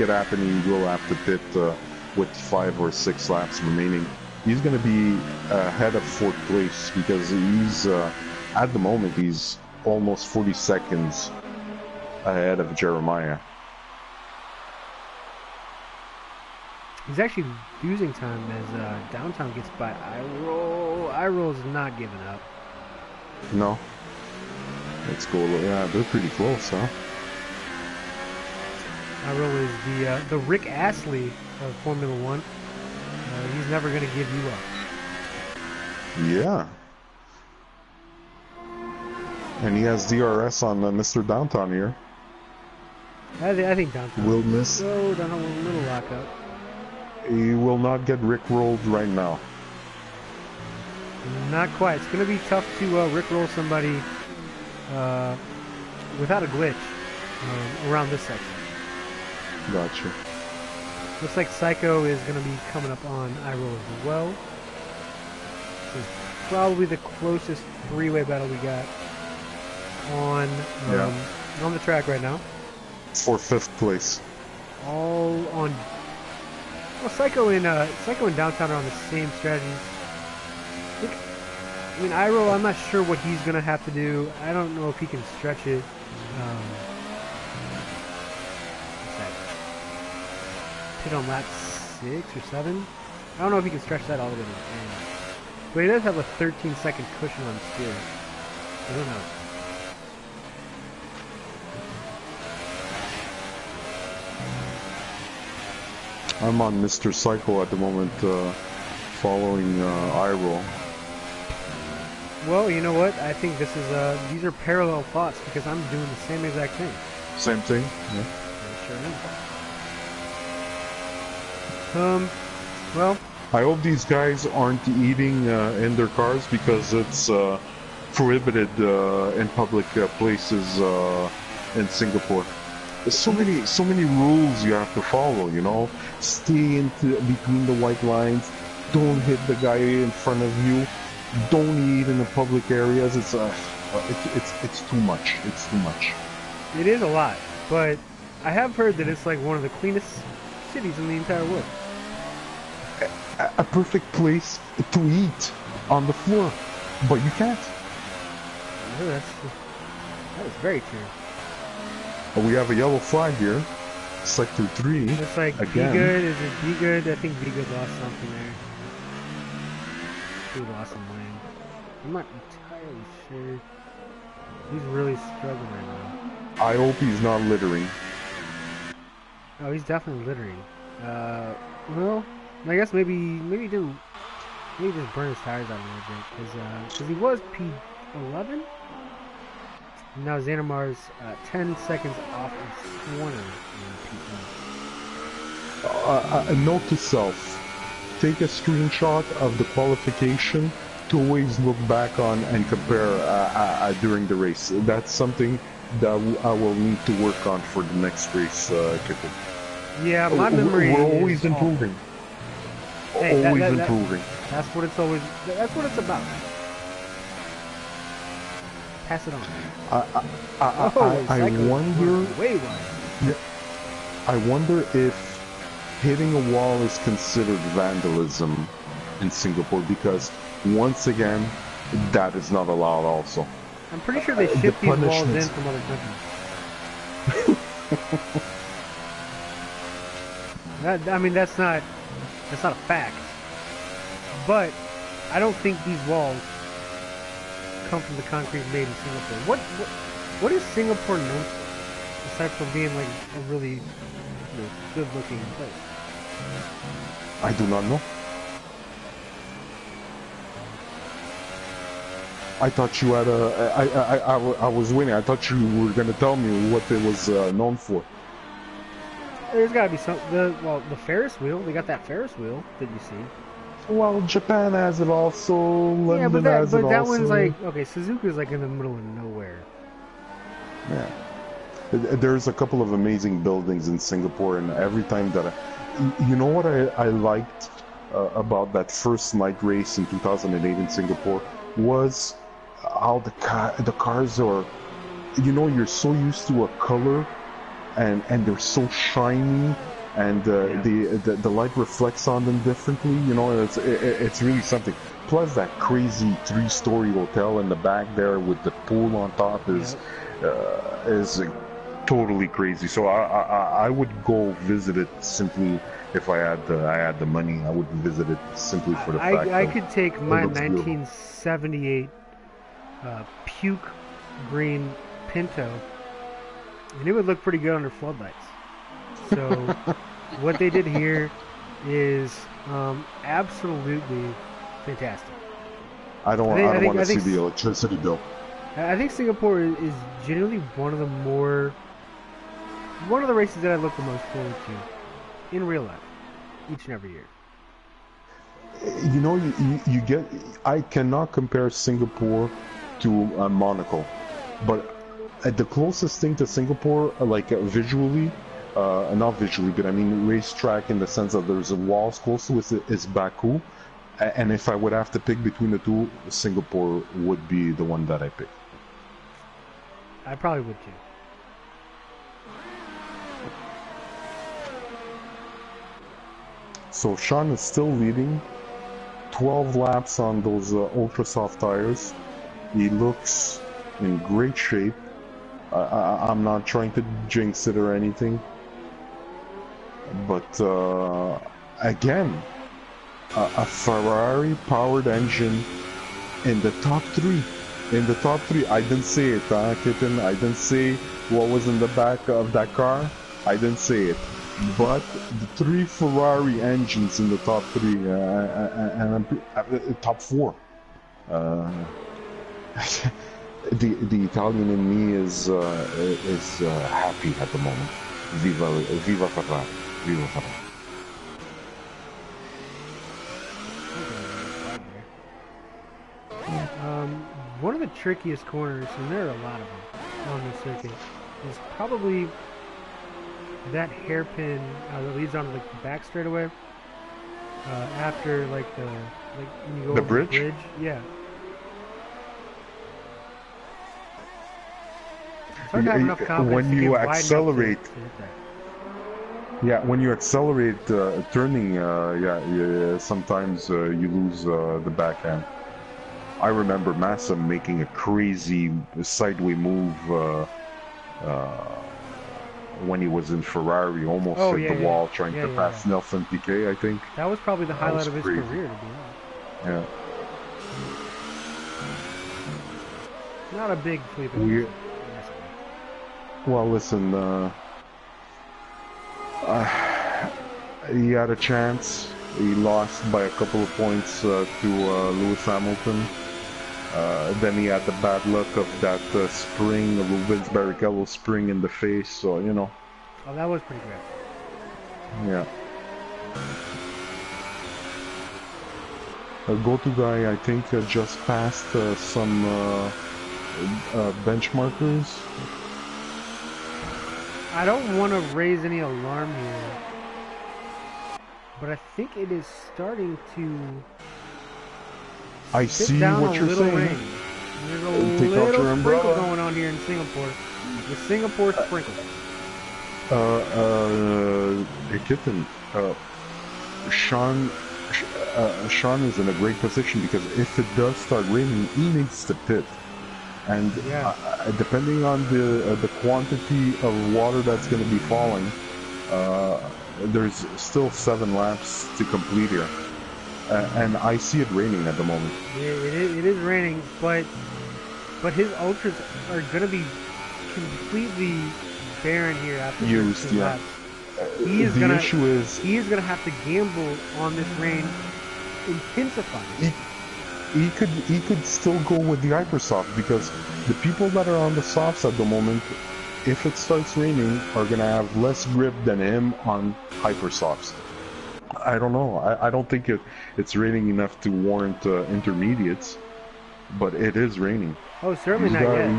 happen, he will have to pit with 5 or 6 laps remaining. He's going to be ahead of 4th place because he's at the moment he's almost 40 seconds ahead of Jeremiah. He's actually losing time as Downtown gets by iRoll. iRoll is not giving up. No. Let's go. Yeah, they're pretty close, huh? iRoll is the Rick Astley of Formula One. He's never going to give you up. Yeah. And he has DRS on Mr. Downtown here. I think Downtown will miss. Go down a little lockup. He will not get rickrolled right now. Not quite. It's going to be tough to rickroll somebody without a glitch around this section. Gotcha. Looks like Psycho is going to be coming up on iRoll as well. This is probably the closest three-way battle we got on the track right now. For 5th place. All on. Well, Psycho and Downtown are on the same strategies. I mean, iRoll, I'm not sure what he's going to have to do. I don't know if he can stretch it. Hit on lap 6 or 7. I don't know if he can stretch that all the way to the end. But he does have a 13-second cushion on steering. I don't know. I'm on Mr. Psycho at the moment, following iRoll. Well, you know what? I think this is these are parallel thoughts because I'm doing the same exact thing. Same thing. Yeah. Sure am. Well, I hope these guys aren't eating in their cars because it's prohibited in public places in Singapore. There's so many rules you have to follow. You know, stay between the white lines. Don't hit the guy in front of you. Don't eat in the public areas. It's too much. It's too much. It is a lot, but I have heard that it's like one of the cleanest cities in the entire world. A perfect place to eat on the floor, but you can't. No, that is very true. We have a yellow flag here, Sector 3. Looks like again. Be Good. Is it Be Good? I think Be Good lost something there. He lost some lane. I'm not entirely sure. He's really struggling right now. I hope he's not littering. Oh, he's definitely littering. Well, I guess maybe he didn't. Maybe he just burned his tires out a little bit because he was P11. Now Xanamar's 10 seconds off his corner in A note to self: take a screenshot of the qualification to always look back on and compare during the race. That's something that I will need to work on for the next race, Kitten. P. Yeah, my memory. We're always is improving. Hey, Always improving. That's what it's always. That's what it's about. Pass it on. I wonder. Way wide. I wonder if hitting a wall is considered vandalism in Singapore, because once again, that is not allowed. Also, I'm pretty sure they ship these walls in from other countries. I mean, that's not a fact. But I don't think these walls come from the concrete made in Singapore. What is Singapore known for, aside from being like a really good-looking place? I do not know. I thought you had I was waiting. I thought you were gonna tell me what it was known for. There's got to be some. The Ferris wheel. They got that Ferris wheel that you see. Well, Japan has it also. London yeah, but has it that also. one's like, okay, Suzuka's like in the middle of nowhere. Yeah. There's a couple of amazing buildings in Singapore, and every time that you know what I liked about that first night race in 2008 in Singapore was how the cars are, you know, you're so used to a color, and they're so shiny, and the light reflects on them differently. You know, it's really something. Plus that crazy 3-story hotel in the back there with the pool on top is totally crazy. So I would go visit it simply if I had the money. I would visit it simply for the fact I could take my 1978 puke green Pinto, and it would look pretty good under floodlights. So what they did here is absolutely fantastic. I don't want to see the electricity bill. I think Singapore is genuinely one of the races that I look the most forward to in real life, each and every year. You know, you get. I cannot compare Singapore to Monaco, but the closest thing to Singapore, like visually, not visually, but I mean racetrack in the sense that there's a walls close to it, is Baku. And if I would have to pick between the two, Singapore would be the one that I pick. I probably would too. So Sean is still leading. 12 laps on those ultra soft tires. He looks in great shape. I'm not trying to jinx it or anything. But again, a Ferrari powered engine in the top three. In the top three. I didn't say it, Kitten. I didn't say what was in the back of that car. I didn't say it. But the 3 Ferrari engines in the top 3 and top 4. The Italian in me is happy at the moment. Viva Ferrari! Viva Ferrari! One of the trickiest corners, and there are a lot of them on the circuit, is probably that hairpin that leads onto like the back straightaway. After like when you go over bridge? the bridge, yeah. It's hard to have enough confidence when you accelerate. Yeah, when you accelerate turning, sometimes you lose the backhand. I remember Massa making a crazy sideway move when he was in Ferrari, almost hit the wall trying to pass Nelson Piquet, I think. That was probably the highlight of his career, to be honest. Yeah. Not a big Felipe We, Massa. well, listen, he had a chance. He lost by a couple of points to Lewis Hamilton. Then he had the bad luck of that spring, Rubens Barrichello spring in the face. So you know. Oh, that was pretty good. Yeah. A go-to guy, I think, just passed some benchmarkers. I don't want to raise any alarm here, but I think it is starting to I sit see down what a you're little saying. rain. There's a Take out little your sprinkle umbrella. going on here in Singapore. The Singapore sprinkle. Kitten, Sean, Sean is in a great position because if it does start raining, he needs to pit. And Yeah. depending on the quantity of water that's going to be falling, there's still 7 laps to complete here. And I see it raining at the moment. It is raining, but his ultras are going to be completely barren here after Used, 13 yeah. laps. He is The issue is he is gonna have to gamble on this rain intensifying. he could still go with the hypersoft because the people that are on the softs at the moment, if it starts raining, are gonna have less grip than him on hypersofts. I don't know. I don't think it's raining enough to warrant intermediates, but it is raining. Oh, certainly not yet.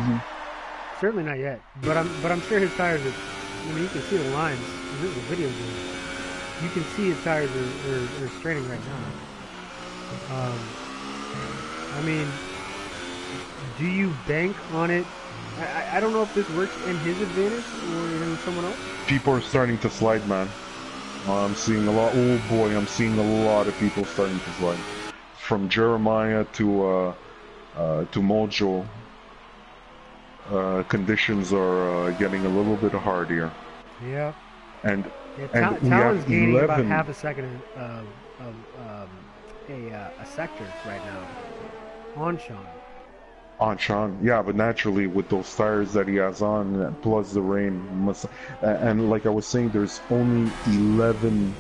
Certainly not yet. But I'm sure his tires are. I mean, you can see the lines. This is a video game. You can see his tires are straining right now. I mean, do you bank on it? I don't know if this works in his advantage or in someone else. People are starting to slide, man. I'm seeing a lot. Oh boy, I'm seeing a lot of people starting to slide. From Jeremiah to Mojo, conditions are getting a little bit hard here. Yeah. And Talon's we have gaining 11. about half a second of a sector right now on Sean. On Sean, yeah, but naturally with those tires that he has on, plus the rain, and like I was saying, there's only 11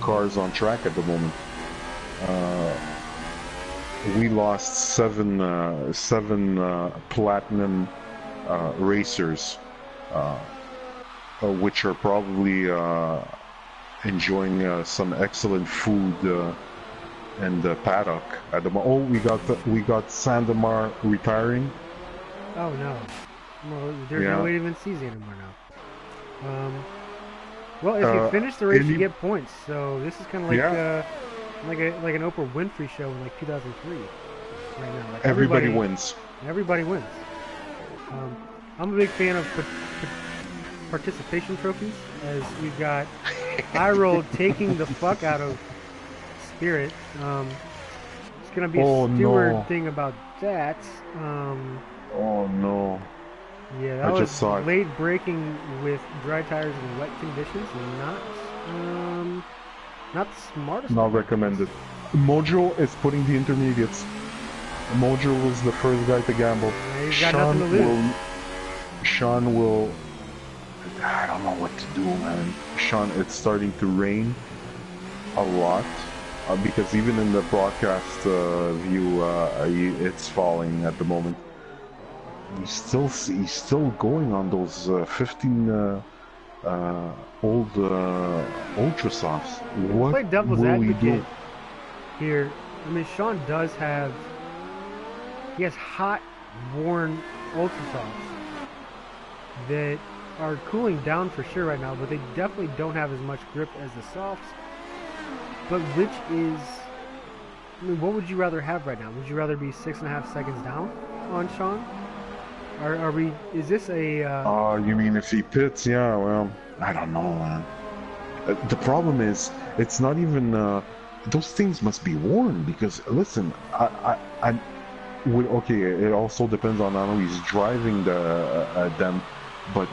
cars on track at the moment. We lost seven platinum racers, which are probably enjoying some excellent food and the paddock at the moment. Oh, we got Sandemar retiring. Oh no, well, there's no way to even see anymore now. Well, if you finish the race, you get points. So this is kind of like like an Oprah Winfrey show in like 2003. Right now, like everybody wins. Everybody wins. I'm a big fan of participation trophies, as we've got Iroll taking the fuck out of Spirit. It's gonna be a steward thing about that. Oh no. Yeah, that was late braking with dry tires and wet conditions, and not the smartest. Not recommended. Mojo is putting the intermediates. Mojo was the first guy to gamble. Yeah, he's got nothing to lose. Sean will. I don't know what to do, man. Sean, it's starting to rain a lot. Because even in the broadcast view, it's falling at the moment. He's still going on those 15 old Ultrasofts. What play devil's will he do advocate here? I mean, Sean does have. He has hot, worn Ultrasofts that are cooling down for sure right now, but they definitely don't have as much grip as the softs. But which is, I mean, what would you rather have right now? Would you rather be 6.5 seconds down on Sean? Are we? Is this a? You mean if he pits? Yeah. Well, I don't know, man. The problem is, it's not even. Those things must be worn because listen, okay, it also depends on how he's driving them, but.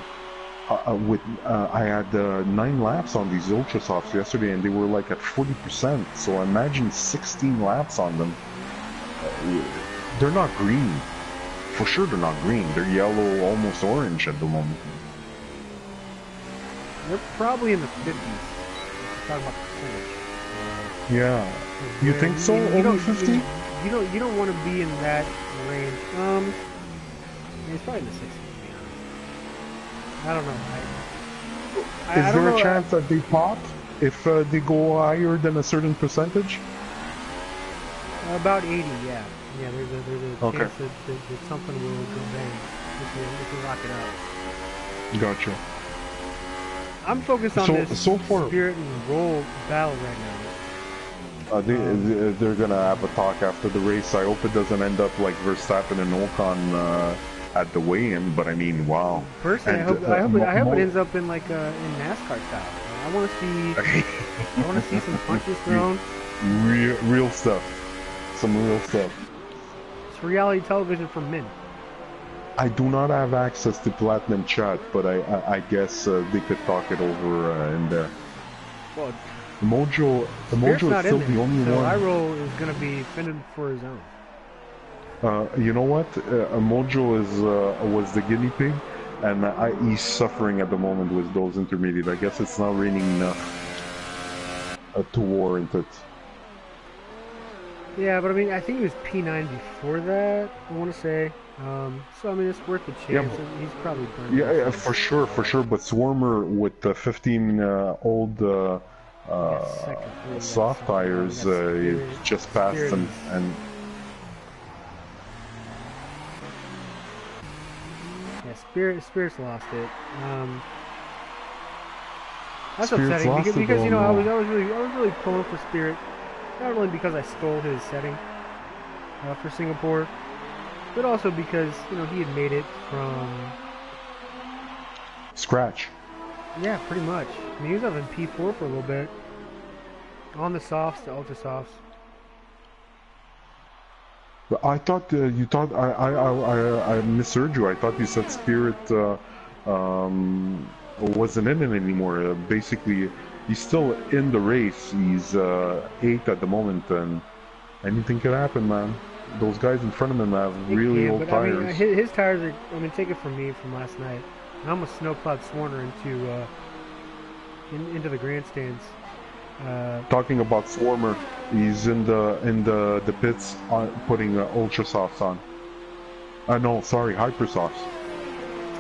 I had 9 laps on these Ultrasofts yesterday, and they were like at 40%. So imagine 16 laps on them. They're not green. for sure they're not green. They're yellow, almost orange at the moment. They're probably in the 50s. If we're talking about percentage. Yeah. You think so? Only 50? You don't want to be in that range. It's probably in the 60s, to be honest. I don't know. Is there a chance that they pop if they go higher than a certain percentage? About 80, yeah. Yeah, there's a Okay. chance that something will go bang if we lock it up. Gotcha. I'm focused on this so far, spirit and roll battle right now. they're gonna have a talk after the race. I hope it doesn't end up like Verstappen and Ocon at the weigh-in. But I mean, wow. Personally, And, I hope it ends up in like in NASCAR style. I want to see some punches thrown. Real stuff. Some real stuff. It's reality television for men. I do not have access to Platinum Chat, but I guess they could talk it over in there. Well, the Mojo is still the only so one. Iroh is going to be fending for his own. You know what? Mojo was the guinea pig, and he's suffering at the moment with those intermediate. I guess it's not raining enough to warrant it. Yeah, but I mean, I think he was P9 before that, I want to say. So, I mean, it's worth a chance. Yeah, he's probably burned. Yeah, for sure. But Swarmer with the 15 old soft tires just passed him, and yeah, Spirit's lost it. That's upsetting because you know I was really pulling for Spirit. Not only because I stole his setting for Singapore, but also because, you know, he had made it from scratch. Yeah, pretty much. I mean, he was up in P4 for a little bit. On the softs, the ultra softs. But I thought you thought I misheard you. I thought you said Spirit wasn't in it anymore. Basically, he's still in the race. He's 8th at the moment, and anything could happen, man. Those guys in front of him have really old tires. I mean, his tires are. I mean, take it from me from last night. I almost snowplowed Swarner into the grandstands. Talking about Swarmer, he's in the pits putting ultra softs on. No, sorry, hyper softs.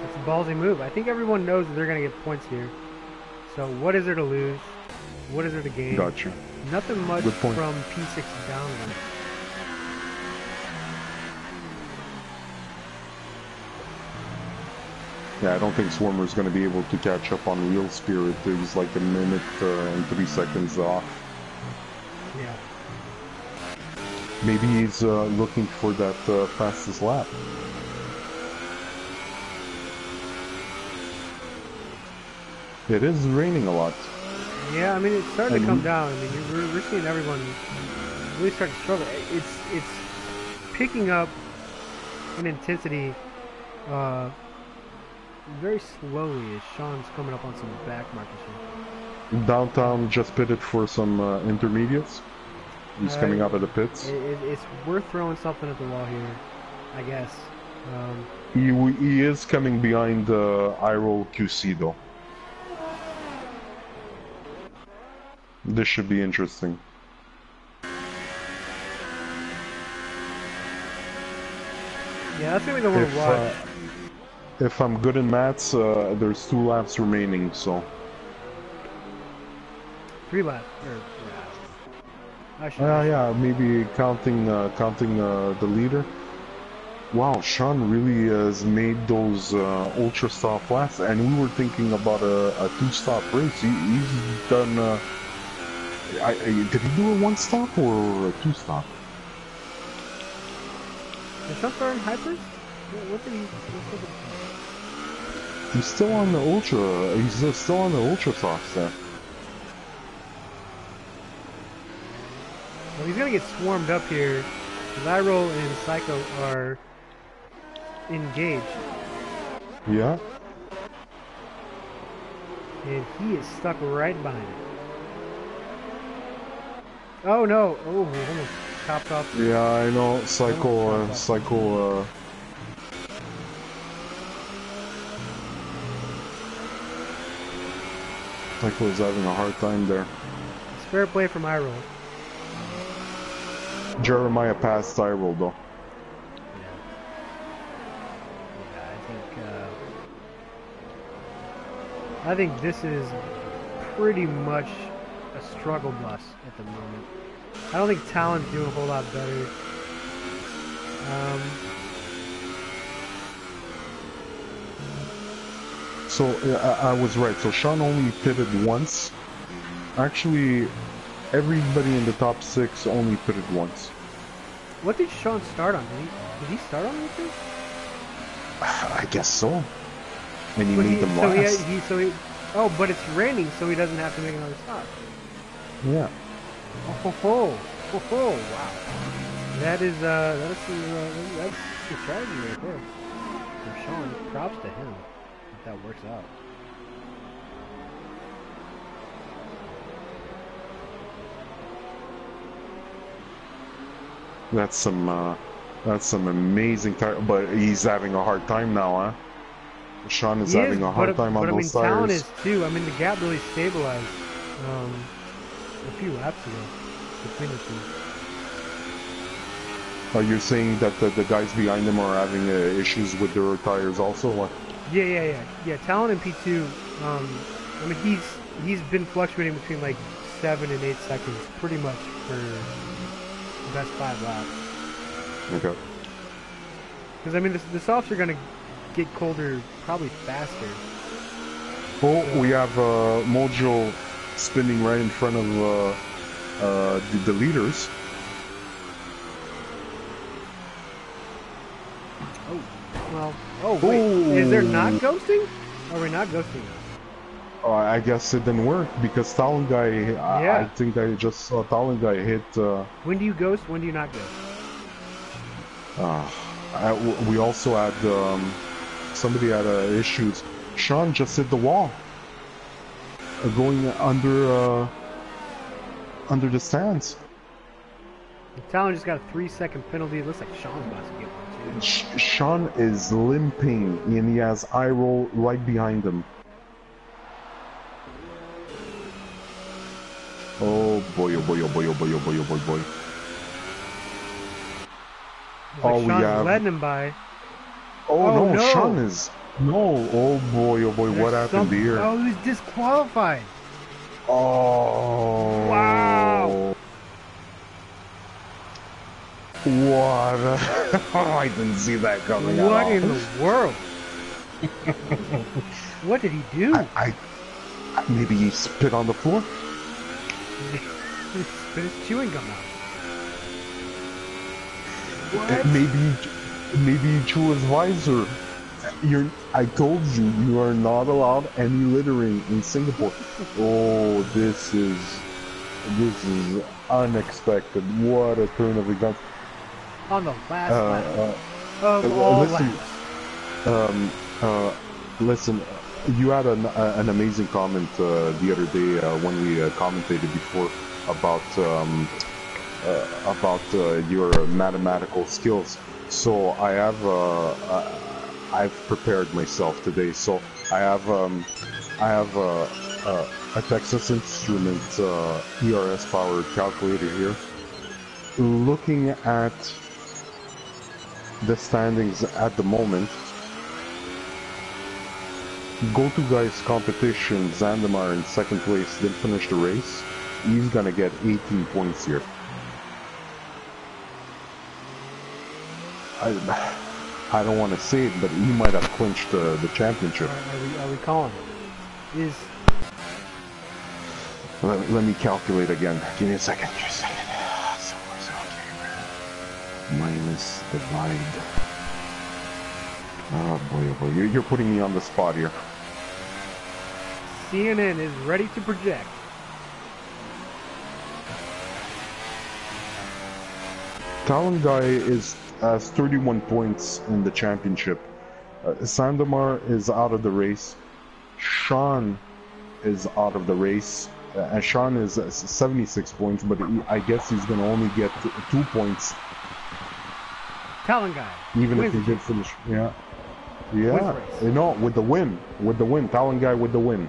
It's a ballsy move. I think everyone knows that they're gonna get points here. So what is there to lose? What is there to gain? Gotcha. Nothing much from P6 downward. Yeah, I don't think Swarmer's going to be able to catch up on real Spirit. He's like a minute and 3 seconds off. Yeah. Maybe he's looking for that fastest lap. It is raining a lot. Yeah, I mean, it's starting to come down. I mean, we're seeing everyone really start to struggle. It's picking up in intensity very slowly as Sean's coming up on some back markers here. Downtown just pitted for some intermediates. He's coming out of the pits. It's worth throwing something at the wall here, I guess. He is coming behind Iroh QC though. This should be interesting. Yeah, that's gonna be the one to watch. If I'm good in maths, there's 2 laps remaining, so. 3 laps. Yeah, maybe counting the leader. Wow, Sean really has made those ultra soft laps, and we were thinking about a 2-stop race. He's done. Did he do a 1-stop or a 2-stop? Is Sean starting hypers? What did he? He's still on the ultra. He's still on the ultra softs there. Well, he's gonna get swarmed up here. Iroh and Psycho are engaged. Yeah. And he is stuck right behind it. Oh no! Oh, he almost chopped off. Yeah, I know. Psycho Tycho is having a hard time there. It's fair play from Iroll. Jeremiah passed Cyril though. Yeah, I think this is pretty much a struggle bus at the moment. I don't think Talon's doing a whole lot better. So I was right. So Sean only pitted once. Actually, everybody in the top 6 only pitted once. What did Sean start on? Did he start on anything? I guess so. And he made them last. Oh, but it's raining, so he doesn't have to make another stop. Yeah. Oh, wow. That's the strategy right there. For Sean, props to him if that works out. That's some amazing time, but he's having a hard time now, huh? Sean is having a hard time on those tires. Talon is too. I mean, the gap really stabilized a few laps ago between the two. Are you saying that the guys behind him are having issues with their tires also? What? Yeah. Talon in P2. I mean, he's been fluctuating between like 7 and 8 seconds pretty much for the best 5 laps. Okay. Because I mean, the softs are gonna get colder probably faster. Oh, so we have Mojo spinning right in front of the leaders. Wait, is there not ghosting? Are we not ghosting? I guess it didn't work because Talon guy, I think I just saw Talon guy hit... When do you ghost, when do you not ghost? We also had, somebody had issues. Sean just hit the wall. Going under the stands. Talon just got a 3-second penalty. It looks like Sean's about to get one too. Sean is limping and he has Iroll right behind him. Oh boy, oh boy, oh boy, oh boy, oh boy, oh boy, boy. Like Sean's letting him by. Oh no, Sean is... No, oh boy, what happened here? Oh, he was disqualified. Oh. Wow. What? Oh, I didn't see that coming. What in the world? What did he do? I maybe he spit on the floor. He spit his chewing gum out. What? Maybe he chew his visor. I told you, you are not allowed any littering in Singapore. Oh, this is unexpected. What a turn of events. On the last lap of all laps. Listen, you had an amazing comment the other day when we commentated before about your mathematical skills. So I have I've prepared myself today. So I have a Texas Instruments ERS powered calculator here. Looking at the standings at the moment, go-to guys competition, Zandamar in second place, didn't finish the race. He's gonna get 18 points here. I don't want to say it, but he might have clinched the championship. Are we calling it? Let me calculate again. Give me a second. Minus divide. Oh boy, you're putting me on the spot here. CNN is ready to project. Talon Guy has 31 points in the championship. Sandamar is out of the race. Sean is out of the race. And Sean is 76 points, but I guess he's going to only get 2 points. Talon Guy. Even if he did finish. Yeah. Yeah. You know, with the win. Talon Guy with the win.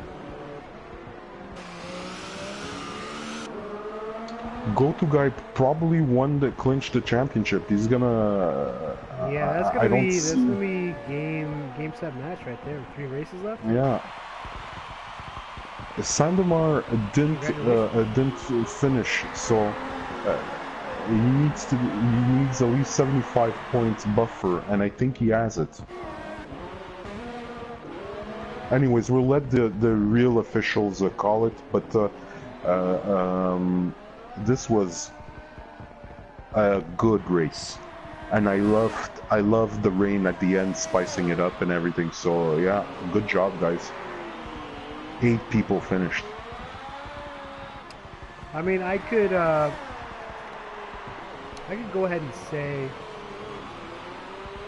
go-to guy probably won the clinched the championship. He's gonna. Yeah, I don't that's see. gonna be game set match right there. 3 races left. Yeah, Sandemar Congratulations. didn't finish, so he needs at least 75 points buffer, and I think he has it. Anyways, we'll let the real officials call it, but this was a good race, and I loved the rain at the end, spicing it up and everything. So yeah, good job, guys. 8 people finished. I mean, I could go ahead and say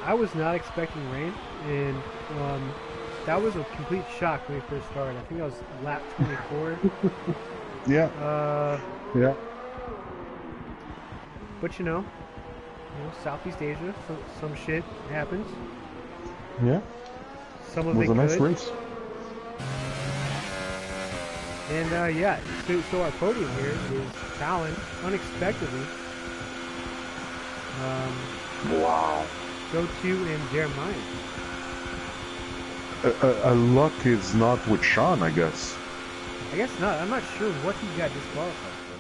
I was not expecting rain, and that was a complete shock when we first started. I think that was lap 24. Yeah, Uh, yeah, but Southeast Asia, some shit happens. yeah. Some It of was it a nice good, race. and yeah. So our podium here is Talon, unexpectedly. Wow. Go-To and Jeremiah. Luck is not with Sean, I guess. I guess not. I'm not sure what he got disqualified for.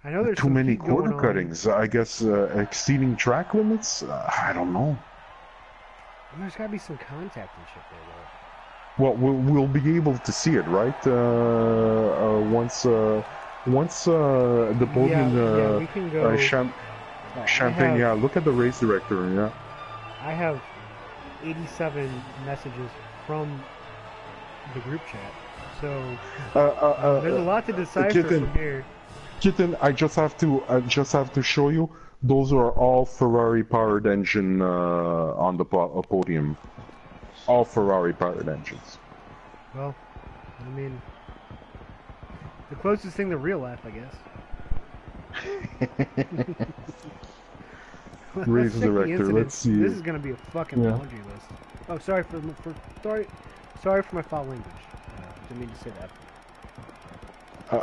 I know there's Too some many heat quarter going on. cuttings. I guess exceeding track limits. I don't know. There's got to be some contact and shit there, though. Well, we'll be able to see it, right? Once the podium, Yeah, we can go. Champagne. Yeah, look at the race director. Yeah. I have 87 messages from the group chat, so there's a lot to decipher Kitten, from here. Kitten, I just have to show you. Those are all Ferrari powered engine on the podium. All Ferrari powered engines. Well, I mean, the closest thing to real life, I guess. Let's Race check the director. Let's incidents. This see. is gonna be a fucking Yeah. laundry list. Oh, sorry for my foul language. Didn't mean to say that.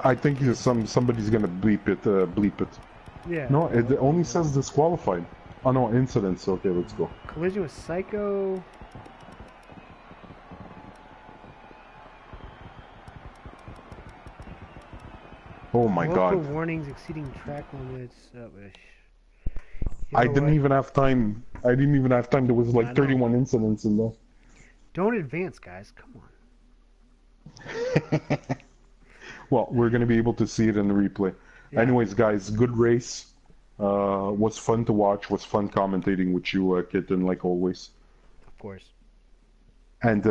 I think somebody's gonna bleep it. Bleep it. Yeah. No, it only says disqualified. Oh no, incidents. Okay, let's go. Collision with Psycho. Oh my Local god. warnings exceeding track limits. I didn't even have time. I didn't even have time. There was I like know. 31 incidents in there. Don't advance, guys. Come on. Well, we're gonna be able to see it in the replay. Yeah. Anyways, guys, good race. Was fun to watch. Was fun commentating with you, Kitten, like always. Of course. And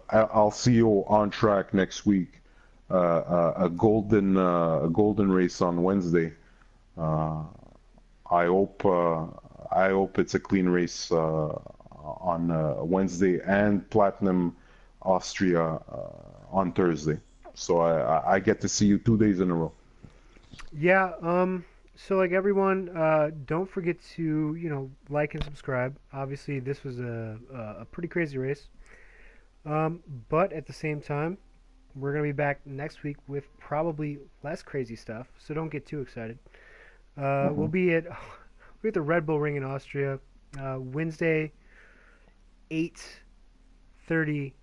I'll see you on track next week. A golden race on Wednesday. I hope it's a clean race on Wednesday, and Platinum Austria on Thursday. So I get to see you 2 days in a row. Yeah. So like everyone, don't forget to like and subscribe. Obviously, this was a pretty crazy race. But at the same time, we're gonna be back next week with probably less crazy stuff. So don't get too excited. We'll be at the Red Bull Ring in Austria, Wednesday, 8:30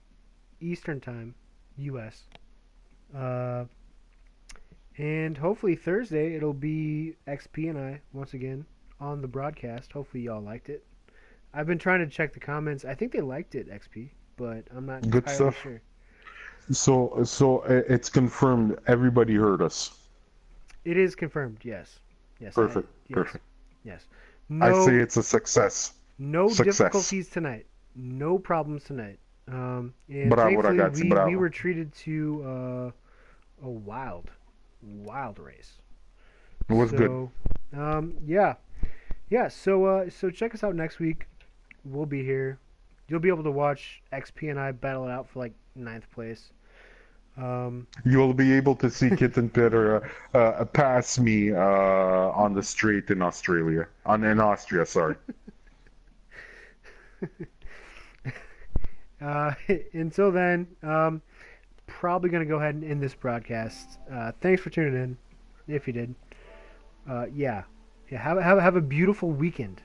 Eastern Time, U.S. And hopefully Thursday it'll be XP and I once again on the broadcast. Hopefully y'all liked it. I've been trying to check the comments. I think they liked it, XP, but I'm not Good entirely stuff. sure. So it's confirmed. Everybody heard us. It is confirmed. Yes. Yes. Perfect. Yes. Perfect. Yes. I No. say it's a success. No Success. difficulties tonight. No problems tonight. And Bravo, thankfully ragazzi, we bravo. were treated to a wild race. It was good. Yeah. So check us out next week. We'll be here. You'll be able to watch XP and I battle it out for like 9th place. You'll be able to see Kitten Peter pass me on the straight in Australia. In Austria, sorry. Until then, probably going to go ahead and end this broadcast. Thanks for tuning in, if you did. Yeah. Yeah. Have a beautiful weekend.